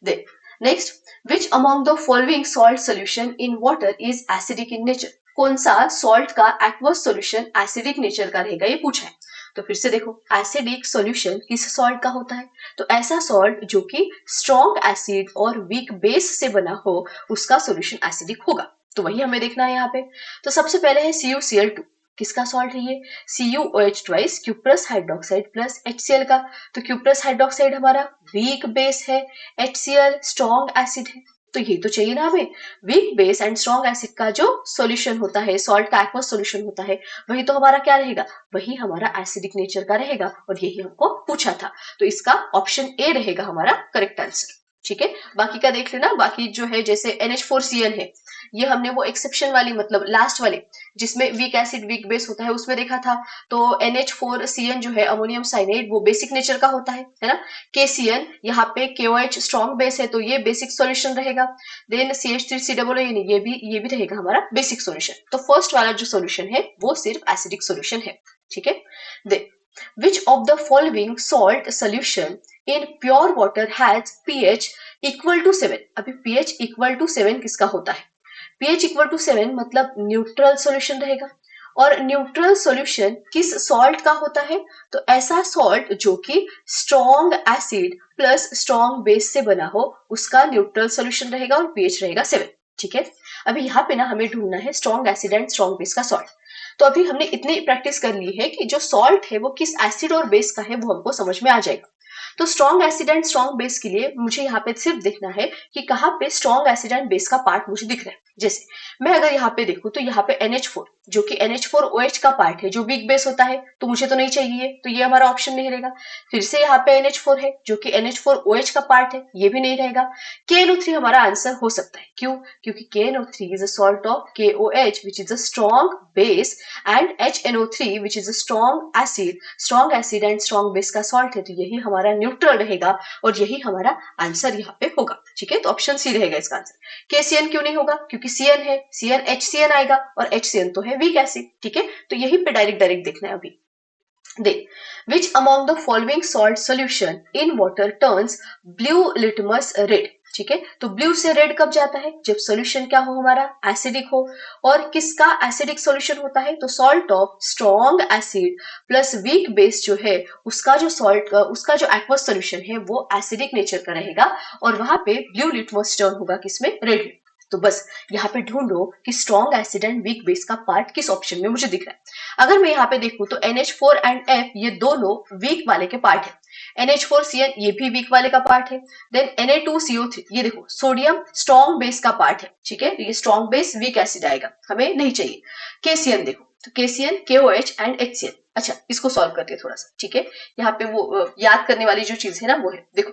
देख next, which among the following salt solution in water is acidic in nature. कौन सा सॉल्ट का एक्वस सॉल्यूशन एसिडिक नेचर का रहेगा, ये पूछा है। तो फिर से देखो, एसिडिक सॉल्यूशन किस सॉल्ट का होता है, तो ऐसा सॉल्ट जो कि स्ट्रॉन्ग एसिड और वीक बेस से बना हो उसका सॉल्यूशन एसिडिक होगा, तो वही हमें देखना है यहाँ पे। तो सबसे पहले है CuCl2, किसका सॉल्ट है ये, CuOH twice cuprous hydroxide plus HCl का। तो क्यूप्रस हाइड्रोक्साइड हमारा वीक बेस है, HCl स्ट्रॉन्ग एसिड है, तो ये तो चाहिए ना हमें। Week base and strong acid का जो सॉल्यूशन होता है, सॉल्ट का एक्वस सॉल्यूशन होता है, वही तो हमारा क्या रहेगा, वही हमारा एसिडिक नेचर का रहेगा, और यही हमको पूछा था, तो इसका ऑप्शन ए रहेगा हमारा करेक्ट आंसर। ठीक है, बाकी का देख लेना। बाकी जो है जैसे NH4Cl है, ये हमने वो एक्सेप्शन वाली मतलब लास्ट वाले जिसमें वीक एसिड वीक बेस होता है उसमें देखा था। तो NH4Cn जो है अमोनियम साइनाइड वो बेसिक नेचर का होता है ना। KCN यहाँ पे KOH स्ट्रॉन्ग बेस है तो ये बेसिक सॉल्यूशन रहेगा। देन CH3COO ये भी रहेगा हमारा बेसिक सॉल्यूशन। तो फर्स्ट वाला जो सॉल्यूशन है वो सिर्फ एसिडिक सॉल्यूशन है। ठीक है, then which of the following salt solution in pure water has pH equal to 7। अभी pH equal to 7 किसका होता है, pH इक्वल टू 7 मतलब न्यूट्रल सॉल्यूशन रहेगा। और न्यूट्रल सॉल्यूशन किस सॉल्ट का होता है, तो ऐसा सॉल्ट जो कि strong acid plus strong base से बना हो उसका न्यूट्रल सॉल्यूशन रहेगा, और pH रहेगा 7। ठीक है, अभी यहाँ पे ना हमें ढूंढना है strong acid and strong base का सॉल्ट। तो अभी हमने इतनी प्रैक्टिस कर ली है कि जो सॉल्ट है वो किस एसिड और बेस का है वो हमको समझ में आ जाएगा। तो strong acid and strong base के लिए मुझे यहाँ पे सिर्फ देखना है कि कहाँ पे स्ट्रॉन्ग एसिड एंड बेस का पार्ट मुझे दिख रहा है। जैसे मैं अगर यहाँ पे देखूं तो यहाँ पे NH4 जो कि NH4OH का पार्ट है जो वीक बेस होता है, तो मुझे तो नहीं चाहिए, तो ये हमारा ऑप्शन नहीं रहेगा। फिर से यहाँ पे NH4 है जो कि NH4OH का पार्ट है, ये भी नहीं रहेगा। KNO3 हमारा आंसर हो सकता है, क्यों, क्योंकि KNO3 is a salt of KOH which is a strong base and HNO3 which is a strong acid and strong base का सॉल्ट है, तो यही हमारा न्यूट्रल रहेगा और यही हमारा आंसर यहाँ पे होगा। ठीक है, तो ऑप्शन सी रहेगा इसका आंसर। KCN क्यों नहीं होगा, क्योंकि Cn है, Cn HCN आएगा और HCN तो है वीक एसिड। ठीक है, तो यही पे डायरेक्ट देखना है अभी। देख, which among the following salt solution in water turns blue litmus red। ठीक है, तो ब्लू से रेड कब जाता है, जब सॉल्यूशन क्या हो हमारा एसिडिक हो। और किसका एसिडिक सॉल्यूशन होता है, तो salt of strong acid plus weak base जो है उसका जो सॉल्ट उसका जो एक्वस सॉल्यूशन है वो एसिडिक नेचर का रहेगा, और वहां पे ब्लू लिटमस टर्न होगा किसमें, रेड में। तो बस यहाँ पे ढूंढो कि strong acid and weak base का पार्ट किस ऑप्शन में मुझे दिख रहा है। अगर मैं यहाँ पे देखूं तो NH4 एंड F ये दोनों वीक वाले के पार्ट है। NH4Cl ये भी वीक वाले का पार्ट है। देन Na2CO3 ये देखो सोडियम स्ट्रॉन्ग बेस का पार्ट है। ठीक है, ये स्ट्रॉन्ग बेस वीक एसिड आएगा, हमें नहीं चाहिए। KCN देखो, तो KCN KOH एंड HCl। अच्छा, इसको सॉल्व करते हैं थोड़ा सा। ठीक है, यहाँ पे वो याद करने वाली जो चीज है ना वो है, देखो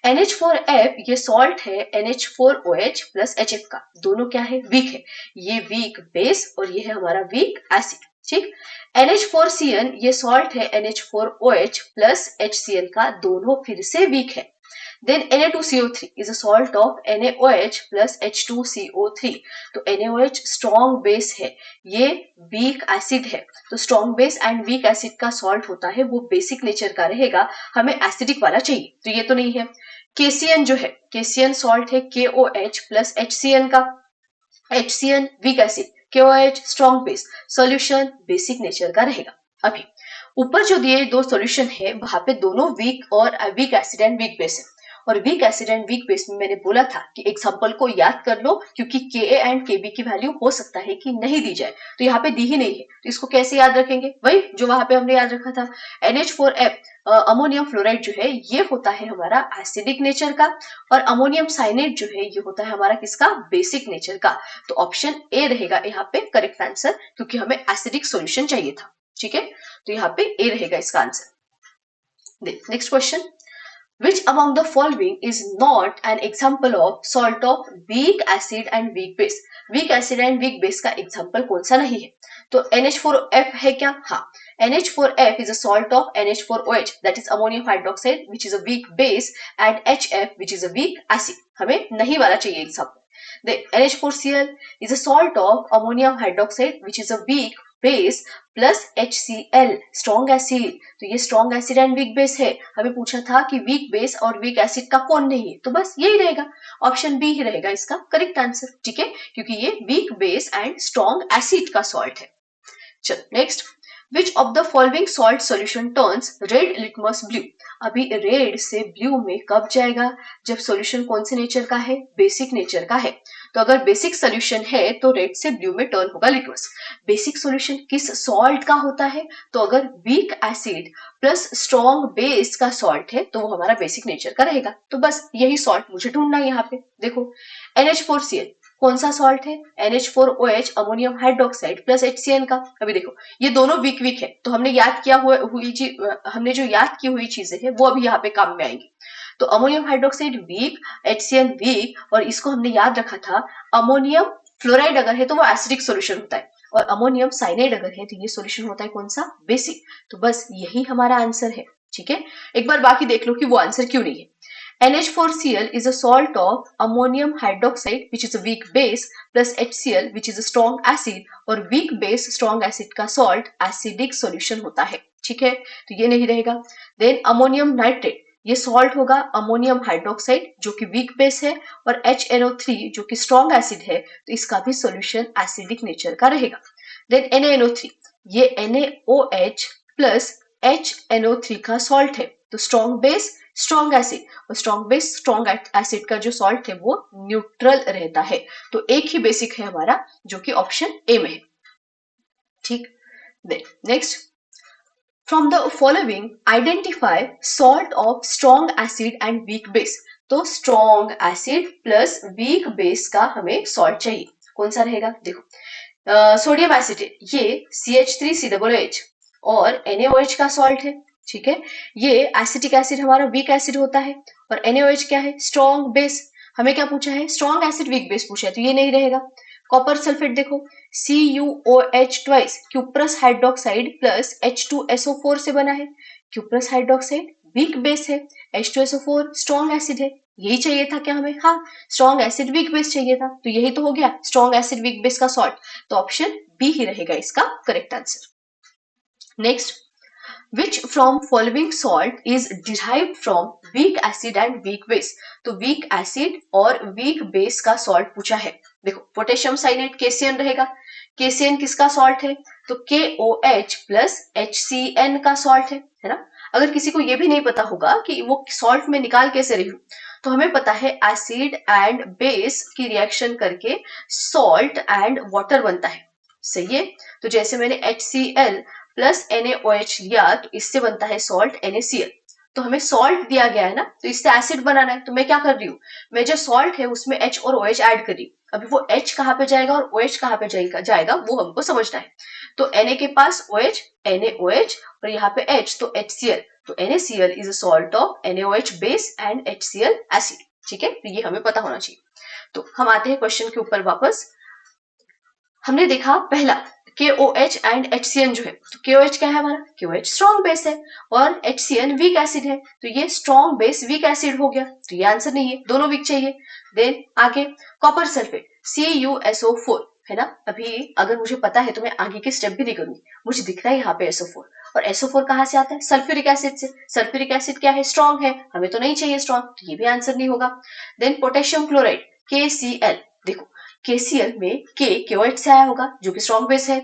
NH4F ये सॉल्ट है NH4OH प्लस HF का, दोनों क्या है, वीक है। ये वीक बेस और ये है हमारा वीक एसिड। ठीक, NH4Cn ये सॉल्ट है NH4OH प्लस HCl का, दोनों फिर से वीक है। Then Na2CO3 is a salt of NaOH plus H2CO3। तो NaOH स्ट्रॉन्ग बेस है, ये वीक एसिड है, तो strong base and weak acid का सॉल्ट होता है वो बेसिक नेचर का रहेगा, हमें एसिडिक वाला चाहिए, तो ये तो नहीं है। KCN जो है, KCN सॉल्ट है KOH प्लस HCN का, HCN weak acid, KOH strong base, solution basic nature का रहेगा। अभी ऊपर जो दिए दो सॉल्यूशन है वहां पे दोनों वीक और week acid and weak base है, और week acid and weak base में मैंने बोला था कि एग्जांपल को याद कर लो, क्योंकि Ka एंड Kb की वैल्यू हो सकता है कि नहीं दी जाए, तो यहाँ पे दी ही नहीं है, तो इसको कैसे याद रखेंगे, वही जो वहां पे हमने याद रखा था। NH4F अमोनियम फ्लोराइड जो है ये होता है हमारा एसिडिक नेचर का, और अमोनियम साइनेट जो है ये होता है हमारा किसका, बेसिक नेचर का। तो ऑप्शन ए रहेगा यहाँ पे करेक्ट आंसर, क्योंकि हमें एसिडिक सॉल्यूशन चाहिए था। ठीक है, तो यहाँ पे ए रहेगा इसका answer. Next question, which among the following is not an example of salt of weak acid and weak base? weak acid and weak base का example कौन सा नहीं है, तो NH4F है क्या, हाँ, NH4F is a salt of NH4OH that is ammonium hydroxide which is a weak base and HF which is a weak acid, हमें नहीं वाला चाहिए example। The NH4Cl is a salt of ammonium hydroxide which is a weak base plus HCl strong acid, तो ये strong acid and weak base है, हमें पूछा था कि वीक बेस और वीक एसिड का कौन नहीं है, तो बस यही रहेगा, ऑप्शन बी ही रहेगा इसका करेक्ट आंसर। ठीक है, क्योंकि ये week base and strong acid का सॉल्ट है। चलो next, Which of the following salt solution turns red litmus blue? अभी रेड से ब्लू में कब जाएगा, जब सॉल्यूशन कौन से नेचर का है, बेसिक नेचर का है। तो अगर बेसिक सॉल्यूशन है तो रेड से ब्लू में टर्न होगा लिटमस। बेसिक सॉल्यूशन किस सॉल्ट का होता है, तो अगर weak acid plus strong base का सॉल्ट है तो वो हमारा बेसिक नेचर का रहेगा, तो बस यही सॉल्ट मुझे ढूंढना है यहाँ पे। देखो NH4Cl कौन सा सॉल्ट है, NH4OH ammonium hydroxide plus HCN का। अभी देखो ये दोनों वीक वीक है, तो हमने याद किया हमने जो याद की हुई चीजें हैं वो अभी यहाँ पे काम में आएंगी। तो ammonium hydroxide weak, HCN weak, और इसको हमने याद रखा था अमोनियम फ्लोराइड अगर है तो वो एसिडिक सॉल्यूशन होता है, और अमोनियम साइनाइड अगर है तो ये सॉल्यूशन होता है कौन सा, बेसिक। तो बस यही हमारा आंसर है। ठीक है, एक बार बाकी देख लो कि वो आंसर क्यों नहीं है। NH4Cl is a salt of ammonium hydroxide which is a weak base plus HCl which is a strong acid, और weak base strong acid का salt acidic solution होता है। ठीक है, तो ये नहीं रहेगा। देन अमोनियम नाइट्रेट, ये सॉल्ट होगा अमोनियम हाइड्रोक्साइड जो कि वीक बेस है, और HNO3 जो कि स्ट्रॉन्ग एसिड है, तो इसका भी सॉल्यूशन एसिडिक नेचर का रहेगा। देन NaNO3, ये NaOH प्लस HNO3 का सॉल्ट है, तो स्ट्रॉन्ग बेस स्ट्रॉन्ग एसिड, और स्ट्रॉन्ग बेस स्ट्रॉन्ग एसिड का जो सॉल्ट है वो न्यूट्रल रहता है, तो एक ही बेसिक है हमारा जो कि ऑप्शन ए में है। ठीक, next, from the following identify salt of strong acid and weak base. तो strong acid plus weak base का हमें सॉल्ट चाहिए, कौन सा रहेगा, देखो सोडियम एसिटेट ये CH3COOH और NaOH का सॉल्ट है। ठीक है, ये एसिटिक एसिड हमारा वीक एसिड होता है, और NaOH क्या है, स्ट्रॉन्ग बेस। हमें क्या पूछा है, स्ट्रॉन्ग एसिड वीक बेस पूछा है, तो ये नहीं रहेगा। कॉपर सल्फेट देखो CuOH twice cuprous hydroxide plus H2SO4 से बना है, क्यूप्रस हाइड्रोक्साइड वीक बेस है, H2SO4 स्ट्रॉन्ग एसिड है, यही चाहिए था क्या हमें, हाँ स्ट्रॉन्ग एसिड वीक बेस चाहिए था, तो यही तो हो गया स्ट्रॉन्ग एसिड वीक बेस का सॉल्ट, तो ऑप्शन बी ही रहेगा इसका correct answer. Next, which from following salt is derived from weak acid and weak base? तो weak acid और weak base का salt पूछा है। देखो पोटेशियम साइनेट KCN रहेगा, KCN किसका सॉल्ट है, तो KOH प्लस HCN का सॉल्ट है ना। अगर किसी को ये भी नहीं पता होगा कि वो सॉल्ट में निकाल कैसे रही हूँ, तो हमें पता है एसिड एंड बेस की रिएक्शन करके सॉल्ट एंड वाटर बनता है, सही है। तो जैसे मैंने HCl प्लस NaOH लिया तो इससे बनता है सॉल्ट NaCl, तो हमें सॉल्ट दिया गया है ना, तो इससे एसिड बनाना है, तो मैं क्या कर रही हूँ, मैं जो सॉल्ट है उसमें H और OH ऐड कर रही हूँ। अभी वो H कहाँ पे जाएगा और OH कहाँ पे जाएगा वो हमको समझना है। तो Na के पास OH, NaOH, और यहाँ पे H तो HCl, तो NaCl is a salt of NaOH base and HCl acid. ठीक है, तो ये हमें पता होना चाहिए। तो हम आते हैं क्वेश्चन के ऊपर वापस। हमने देखा पहला KOH एंड HCN जो है, तो KOH क्या है हमारा, KOH स्ट्रॉन्ग बेस है और HCN वीक एसिड है, तो ये स्ट्रॉन्ग बेस वीक एसिड हो गया, तो ये आंसर नहीं है, दोनों वीक चाहिए। देन आगे कॉपर सल्फेट CuSO4 है ना, अभी अगर मुझे पता है तो मैं आगे के स्टेप भी नहीं करूंगी, मुझे दिख रहा है यहाँ पे SO4, और SO4 कहाँ से आता है, सल्फ्यूरिक एसिड से। सल्फ्यूरिक एसिड क्या है, स्ट्रॉन्ग है, हमें तो नहीं चाहिए स्ट्रॉन्ग, तो ये भी आंसर नहीं होगा। देन पोटेशियम क्लोराइड KCl, देखो KCl में K KOH से आया होगा जो कि स्ट्रॉन्ग बेस है,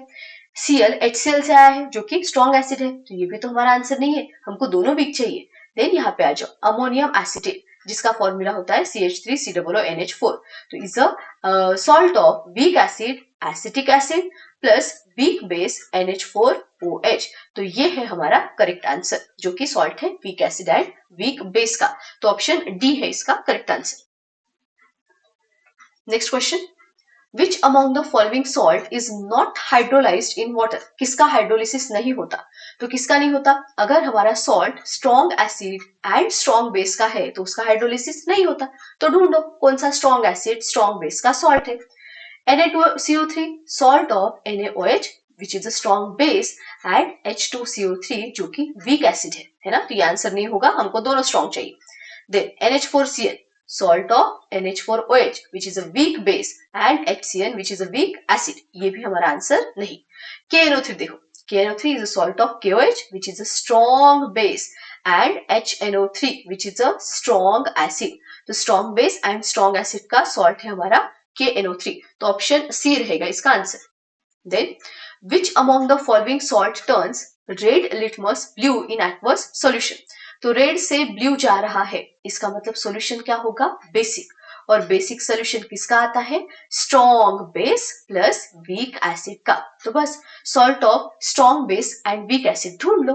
Cl HCl से आया है जो कि स्ट्रॉन्ग एसिड है, तो ये भी तो हमारा आंसर नहीं है, हमको दोनों वीक चाहिए। देन यहाँ पे आ जाओ अमोनियम एसिटेट, जिसका फॉर्मूला होता है CH3COONH4, तो is a salt of weak acid acetic acid plus weak base NH4OH, तो ये है हमारा करेक्ट आंसर, जो कि सॉल्ट है week acid and weak base का, तो ऑप्शन डी है इसका correct answer. Next question, Which among the following salt is not hydrolyzed in water? किसका हाइड्रोलिसिस नहीं होता, तो किसका नहीं होता, अगर हमारा salt strong acid and strong base का है तो उसका हाइड्रोलिसिस नहीं होता, तो ढूंढो कौन सा स्ट्रॉन्ग एसिड स्ट्रॉन्ग बेस का सॉल्ट है। Na2CO3 salt of NaOH which is a strong base and H2CO3 जो कि वीक एसिड है ना, तो ये आंसर नहीं होगा, हमको दोनों स्ट्रॉन्ग चाहिए। Then NH4Cl salt of NH4OH which is a weak base and HCN which is a weak acid, ये भी हमारा आंसर नहीं। KNO3 देखो, KNO3 is a salt of KOH which is a strong base and HNO3 which is a strong acid, तो strong base and strong acid का salt है हमारा KNO3, तो ऑप्शन सी रहेगा इसका answer. Then which among the following salt turns red litmus blue in aqueous solution, तो red से blue जा रहा है, इसका मतलब सॉल्यूशन क्या होगा, बेसिक, और बेसिक सॉल्यूशन किसका आता है, strong base plus weak acid का, तो बस salt of strong base and weak acid ढूंढ लो।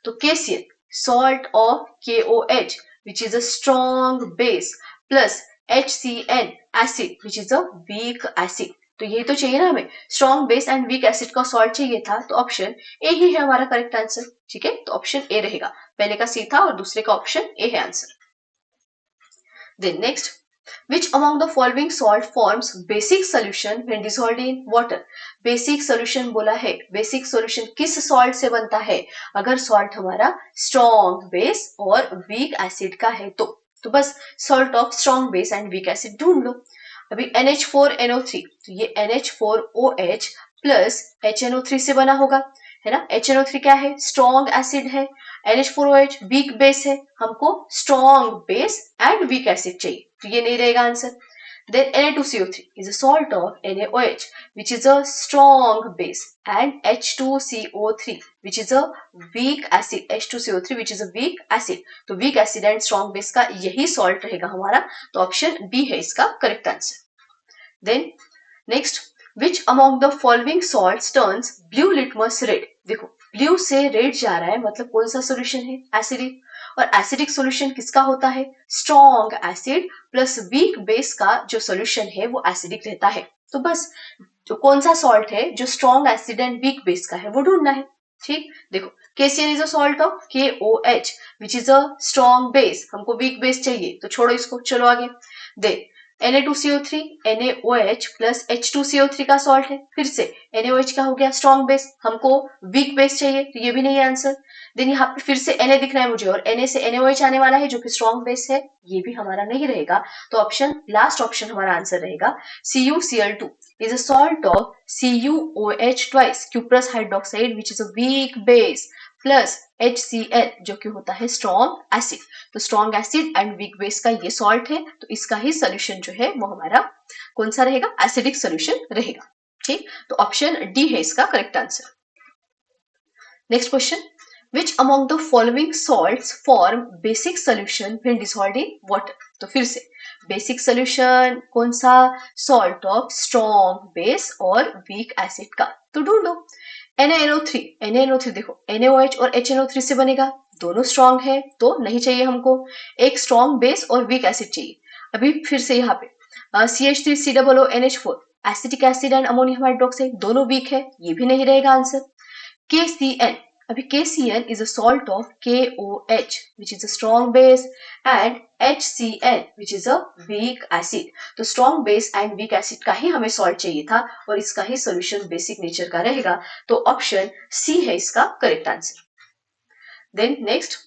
तो KCl salt of KOH which is a strong base plus HCN acid which is a weak acid, तो ये तो चाहिए ना हमें, strong base and weak acid का सॉल्ट चाहिए था, तो ऑप्शन ए ही है हमारा करेक्ट आंसर, ठीक है, तो ऑप्शन ए रहेगा, पहले का सी था और दूसरे का ऑप्शन ए है answer. Then next, which among the following salt forms basic solution when dissolved in water, basic solution बोला है, बेसिक सोल्यूशन किस सॉल्ट से बनता है, अगर सॉल्ट हमारा स्ट्रॉन्ग बेस और वीक एसिड का है तो बस salt of strong base and weak acid ढूंढ लो। अभी NH4NO3, तो ये NH4OH प्लस HNO3 से बना होगा, है ना, HNO3 क्या है, स्ट्रॉन्ग एसिड है, NH4OH वीक बेस है, हमको strong base and weak acid चाहिए, तो ये नहीं रहेगा answer. Then Na2CO3 is a salt of NaOH which is a strong base and H2CO3 which is a weak acid, H2CO3 which is a weak acid, तो weak acid and strong base का यही salt रहेगा हमारा, तो option b है इसका correct answer. Then next, which among the following salts turns blue litmus red, देखो blue से रेड जा रहा है, मतलब कौन सा सोल्यूशन है, एसिडिक, और एसिडिक सोल्यूशन किसका होता है, strong acid plus weak base का जो सोल्यूशन है वो एसिडिक रहता है, तो बस जो कौन सा सॉल्ट है जो strong acid and weak base का है वो ढूंढना है, ठीक। देखो KCl is a salt of KOH which is a strong base, हमको वीक बेस चाहिए, तो छोड़ो इसको, चलो आगे। दे Na2CO3 NaOH प्लस H2CO3 का सॉल्ट है, फिर से NaOH का हो गया स्ट्रॉन्ग बेस, हमको वीक बेस चाहिए, तो ये भी नहीं है आंसर। देन यहाँ पे फिर से Na दिख रहा है मुझे और Na से NaOH आने वाला है जो कि स्ट्रॉन्ग बेस है, ये भी हमारा नहीं रहेगा, तो ऑप्शन लास्ट ऑप्शन हमारा आंसर रहेगा CuCl2 is a salt of CuOH twice cuprous hydroxide which is a weak base plus HCl जो कि होता है स्ट्रॉन्ग एसिड, तो strong acid and weak base का ये सॉल्ट है, तो इसका ही सोल्यूशन जो है वो हमारा कौन सा रहेगा, एसिडिक सोल्यूशन रहेगा, ठीक, तो ऑप्शन डी है इसका correct answer. Next question, which among the following salts form basic solution when dissolved in water, तो फिर से बेसिक सोल्यूशन कौन सा, सॉल्ट ऑफ स्ट्रॉन्ग बेस और वीक एसिड का, तो ढूंढो। NaNO3 देखो NaOH और HNO3 से बनेगा, दोनों स्ट्रॉन्ग है तो नहीं चाहिए हमको, एक स्ट्रॉन्ग बेस और वीक एसिड चाहिए। अभी फिर से यहाँ पे CH3COONH4 acetic acid and ammonium hydroxide दोनों वीक है, ये भी नहीं रहेगा आंसर। KCl, अभी KCl is a salt of KOH which is a strong base and HCl which is a weak acid। तो strong base and weak acid का ही हमें सॉल्ट चाहिए था और इसका ही सोल्यूशन बेसिक नेचर का रहेगा, तो ऑप्शन सी है इसका correct answer. Then next,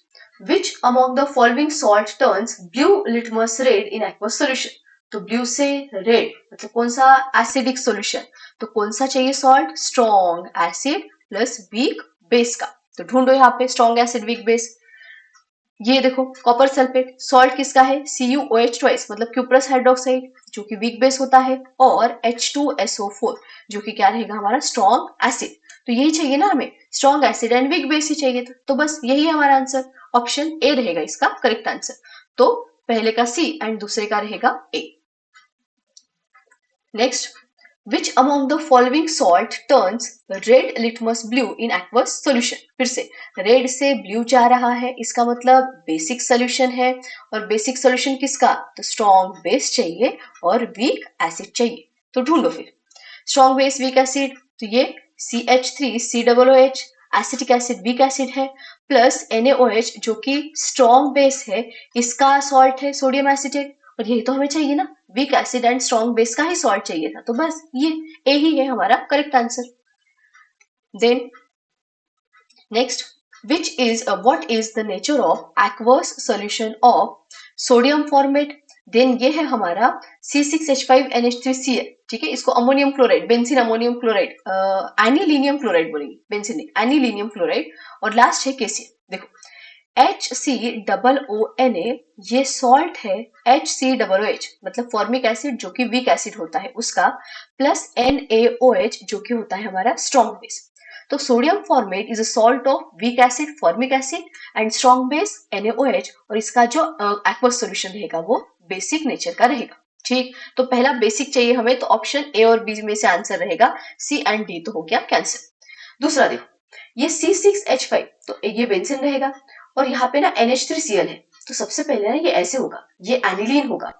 which among the following salt turns blue litmus red in aqueous solution? तो ब्लू से रेड मतलब कौन सा एसिडिक सॉल्यूशन, तो कौन सा चाहिए salt, strong acid plus weak base का। तो ढूंढो यहाँ पे स्ट्रॉन्ग एसिड वीक बेस। ये देखो कॉपर सल्फेट सॉल्ट किसका है, CuOH ट्वाइस मतलब क्यूप्रस हाइड्रोक्साइड जो कि वीक बेस होता है, और H2SO4 जो कि क्या रहेगा हमारा स्ट्रॉन्ग एसिड। तो यही चाहिए ना हमें, strong acid and weak base ही चाहिए था, तो बस यही है हमारा आंसर, ऑप्शन ए रहेगा इसका करेक्ट आंसर। तो पहले का सी एंड दूसरे का रहेगा A. Next, which among the following salt turns red litmus blue in aqueous solution? फिर से रेड से ब्लू जा रहा है, इसका मतलब बेसिक सोल्यूशन है, और बेसिक सोल्यूशन किसका, तो स्ट्रॉन्ग बेस चाहिए और वीक एसिड चाहिए। तो ढूंढो फिर स्ट्रॉन्ग बेस वीक एसिड, तो ये CH3COOH acetic acid weak acid है, प्लस NaOH जो कि स्ट्रॉन्ग बेस है, इसका सॉल्ट है सोडियम एसिटेट, और यही तो हमें चाहिए ना, week acid and strong base का ही सॉल्ट चाहिए था, तो बस ये ए ही है हमारा correct answer. Then next, what is the nature of aqueous solution of sodium formate? Then ये है हमारा C6H5NH3Cl, ठीक है, इसको ammonium chloride, benzene ammonium chloride, anilinium chloride बोलेंगे, बेंजीन नहीं एनिलीनियम क्लोराइड, और लास्ट है KCl। देखो HCOONA ये सॉल्ट है, HCOOH मतलब फॉर्मिक एसिड जो कि वीक एसिड होता है उसका, प्लस NaOH जो कि होता है हमारा स्ट्रॉन्ग बेस। तो sodium format is a salt of weak acid, formic acid and strong base NaOH, और इसका जो एक्वस सॉल्यूशन रहेगा वो बेसिक नेचर का रहेगा। ठीक, तो पहला बेसिक चाहिए हमें, तो ऑप्शन ए और बी में से आंसर रहेगा, सी एंड डी तो हो गया कैंसिल। दूसरा देखो, ये C6H5 तो ये बेंजीन रहेगा, और यहाँ पे ना NH3Cl है, तो सबसे पहले ना ये ऐसे होगा, ये एनिलीन होगा।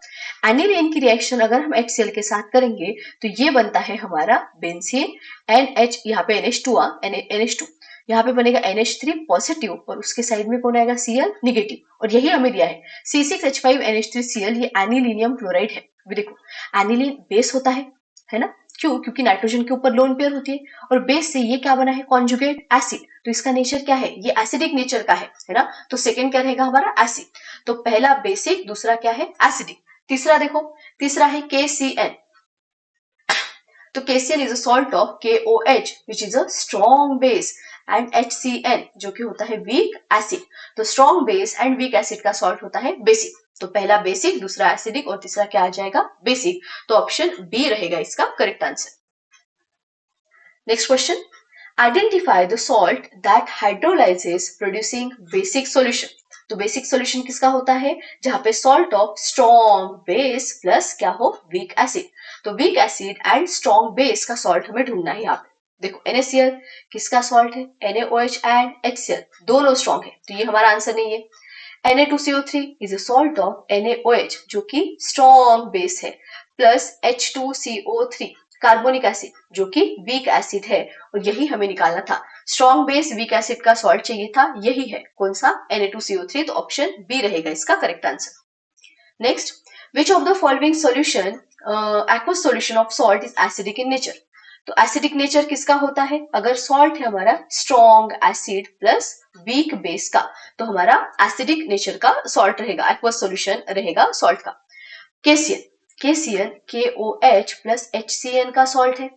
एनिलीन की रिएक्शन अगर हम HCl के साथ करेंगे तो ये बनता है हमारा बेंजीन, NH यहाँ पे NH2 NH2 यहाँ पे बनेगा NH3 पॉजिटिव, और उसके साइड में कौन आएगा Cl निगेटिव, और यही हमें दिया है C6H5NH3Cl, ये एनिलीनियम क्लोराइड है। देखो एनिलीन बेस होता है ना, क्यों, क्योंकि नाइट्रोजन के ऊपर लोन पेयर होती है, और बेस से ये क्या बना है, कॉन्जुगेट एसिड, तो इसका नेचर क्या है, ये एसिडिक नेचर का है ना, तो सेकंड क्या रहेगा हमारा एसिड। तो पहला बेसिक, दूसरा क्या है एसिडिक। तीसरा देखो, तीसरा है KCl, तो KCl is a salt of KOH which is a strong base, and HCl जो कि होता है वीक एसिड। तो strong base and weak acid का सॉल्ट होता है बेसिक, तो पहला बेसिक, दूसरा एसिडिक, और तीसरा क्या आ जाएगा बेसिक, तो ऑप्शन बी रहेगा इसका correct answer. Next question, identify the salt that hydrolyses producing basic solution. तो बेसिक सॉल्यूशन किसका होता है, जहां पे salt of strong base plus क्या हो वीक एसिड। तो weak acid and strong base का सॉल्ट हमें ढूंढना है यहाँ पे। देखो NaCl किसका सॉल्ट है, NaOH एंड HCl दोनों स्ट्रॉन्ग है, तो ये हमारा आंसर नहीं है। Na2CO3 is a salt of NaOH जो कि स्ट्रॉन्ग बेस है, प्लस H2CO3 कार्बोनिक एसिड जो कि वीक एसिड है, और यही हमें निकालना था, स्ट्रॉन्ग बेस वीक एसिड का सॉल्ट चाहिए था, यही है कौन सा Na2CO3, तो ऑप्शन बी रहेगा इसका correct answer. Next, which of the following solution aqueous solution of salt is acidic in nature. तो एसिडिक नेचर किसका होता है, अगर सॉल्ट है हमारा strong acid plus weak base का, तो हमारा एसिडिक नेचर का सॉल्ट रहेगा, एक्वस सॉल्यूशन रहेगा सॉल्ट का। KCl KOH प्लस HCl का सॉल्ट है,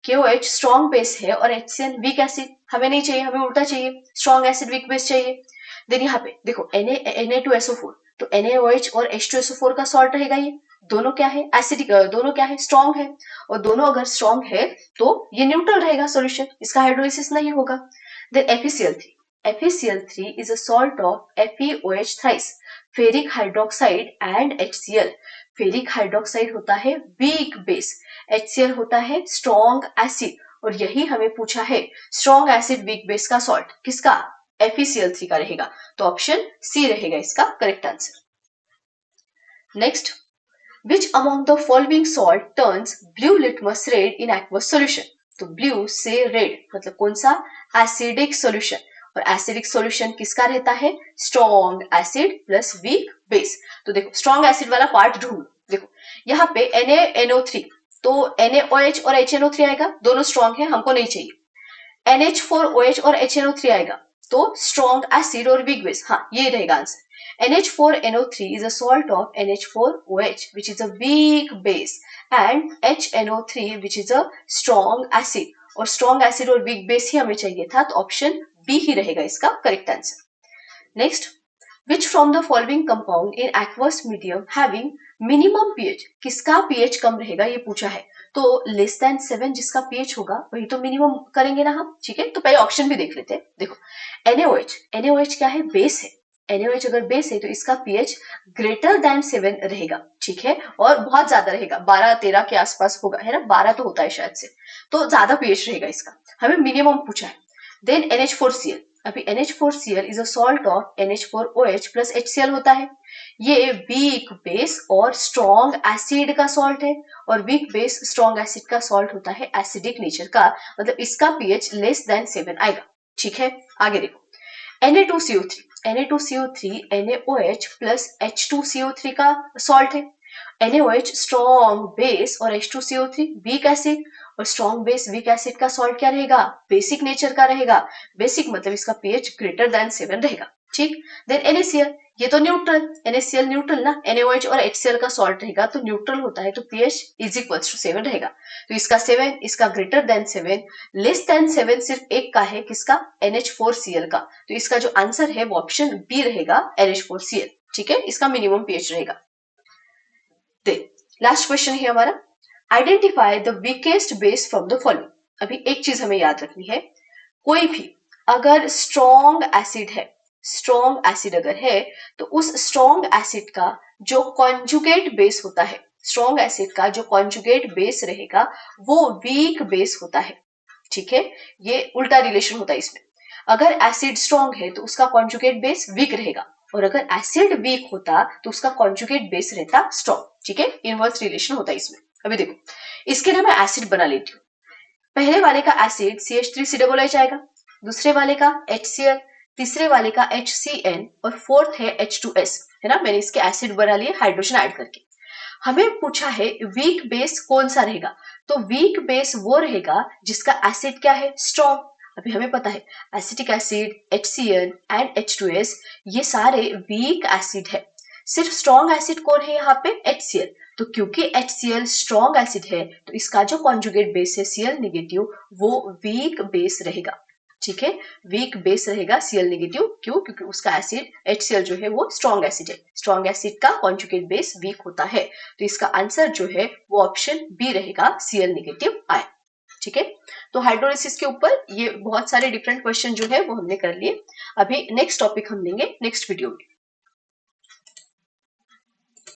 KOH स्ट्रॉन्ग बेस है और HCl वीक एसिड, हमें नहीं चाहिए, हमें उल्टा चाहिए, स्ट्रॉन्ग एसिड वीक बेस चाहिए। देन यहाँ पे देखो Na2SO4, तो NaOH और H2SO4 का सॉल्ट रहेगा, ये दोनों क्या है एसिडिक, दोनों क्या है स्ट्रॉन्ग है, और दोनों अगर स्ट्रॉन्ग है तो ये न्यूट्रल रहेगा सॉल्यूशन, इसका हाइड्रोलिसिस नहीं होगा। Then FeCl3 is a salt of FeOH thrice, ferric hydroxide and HCl। Ferric hydroxide होता है वीक बेस, HCl होता है स्ट्रॉन्ग एसिड, और यही हमें पूछा है स्ट्रॉन्ग एसिड वीक बेस का सॉल्ट किसका, FeCl3 का रहेगा, तो ऑप्शन सी रहेगा इसका correct answer. Next, which among the following salt turns blue litmus red in aqueous solution। तो ब्लू से रेड मतलब कौन सा एसिडिक सॉल्यूशन, और एसिडिक सॉल्यूशन किसका रहता है, strong acid plus weak base. तो देखो स्ट्रॉन्ग एसिड वाला पार्ट ढूंढो, देखो यहाँ पे NaNO3, तो NaOH और HNO3 आएगा, दोनों स्ट्रॉन्ग है, हमको नहीं चाहिए। NH4OH और HNO3 आएगा, तो स्ट्रॉन्ग एसिड और वीक बेस, हाँ ये रहेगा answer. NH4NO3 is a salt of NH4OH which is a weak base and HNO3 which is a strong acid, और स्ट्रॉन्ग एसिड और वीक बेस ही हमें चाहिए था, तो ऑप्शन बी ही रहेगा इसका correct answer. Next, which from the following compound in aqueous medium having minimum pH, किसका pH कम रहेगा ये पूछा है, तो लेस देन 7 जिसका pH होगा वही तो मिनिमम करेंगे ना हम, ठीक है। तो पहले ऑप्शन भी देख लेते हैं। देखो NaOH क्या है, बेस है। NaOH अगर बेस है तो इसका pH ग्रेटर देन 7 रहेगा, ठीक है, और बहुत ज्यादा रहेगा, 12-13 के आसपास होगा, है ना, 12 तो होता है शायद से, तो ज्यादा pH रहेगा इसका, हमें मिनिमम पूछा है। देन NH4Cl, अभी NH4Cl is a salt of NH4OH plus HCl होता है, ये वीक बेस और स्ट्रॉन्ग एसिड का सॉल्ट है, और वीक बेस स्ट्रॉन्ग एसिड का सॉल्ट होता है एसिडिक नेचर का, मतलब इसका pH लेस देन 7 आएगा, ठीक है। आगे देखो Na2CO3 NaOH प्लस H2CO3 का सॉल्ट है। NaOH स्ट्रॉन्ग बेस और H2CO3 वीक एसिड, और स्ट्रॉन्ग बेस वीक एसिड का सॉल्ट क्या रहेगा, बेसिक नेचर का रहेगा, बेसिक मतलब इसका pH ग्रेटर देन 7 रहेगा, ठीक। देन NaCl, ये तो न्यूट्रल, NaCl न्यूट्रल ना, NaOH और HCl का सॉल्ट रहेगा तो न्यूट्रल होता है, तो pH इज इक्वल्स टू 7 रहेगा, तो इसका 7, इसका ग्रेटर देन 7, लेस देन 7 सिर्फ एक का है, किसका, NH4Cl का, तो इसका जो आंसर है वो ऑप्शन बी रहेगा, NH4Cl, ठीक है, इसका मिनिमम pH रहेगा। लास्ट क्वेश्चन है हमारा, identify the weakest base from the following. अभी एक चीज हमें याद रखनी है, कोई भी अगर स्ट्रॉन्ग एसिड है, स्ट्रॉन्ग एसिड अगर है, तो उस स्ट्रॉन्ग एसिड का जो कॉन्जुगेट बेस होता है, स्ट्रॉन्ग एसिड का जो कॉन्जुगेट बेस रहेगा वो वीक बेस होता है, ठीक है, ये उल्टा रिलेशन होता है इसमें। अगर एसिड स्ट्रॉन्ग है तो उसका कॉन्जुगेट बेस वीक रहेगा, और अगर एसिड वीक होता तो उसका कॉन्जुगेट बेस रहता स्ट्रॉन्ग, ठीक है, इनवर्स रिलेशन होता है इसमें। अभी देखो इसके ना मैं एसिड बना लेती हूँ, पहले वाले का एसिड CH3COOH आएगा, दूसरे वाले का HCl, तीसरे वाले का HCN, और फोर्थ है H2S, है ना, मैंने इसके एसिड बना लिए हाइड्रोजन ऐड करके। हमें पूछा है वीक बेस कौन सा रहेगा, तो वीक बेस वो रहेगा जिसका एसिड क्या है, स्ट्रॉन्ग। अभी हमें पता है acetic acid, HCl and H2S ये सारे वीक एसिड है, सिर्फ स्ट्रॉन्ग एसिड कौन है यहाँ पे, HCl, तो क्योंकि HCl स्ट्रॉन्ग एसिड है तो इसका जो कॉन्जुगेट बेस है Cl नेगेटिव वो वीक बेस रहेगा, ठीक है, वीक बेस रहेगा Cl नेगेटिव, क्यों, क्योंकि उसका एसिड HCl जो है वो स्ट्रॉन्ग एसिड है, स्ट्रॉन्ग एसिड का कॉन्जुगेट बेस वीक होता है, तो इसका आंसर जो है वो ऑप्शन बी रहेगा, Cl नेगेटिव आए, ठीक है। तो हाइड्रोलिसिस के ऊपर ये बहुत सारे डिफरेंट क्वेश्चन जो है वो हमने कर लिए। अभी नेक्स्ट टॉपिक हम लेंगे नेक्स्ट वीडियो में।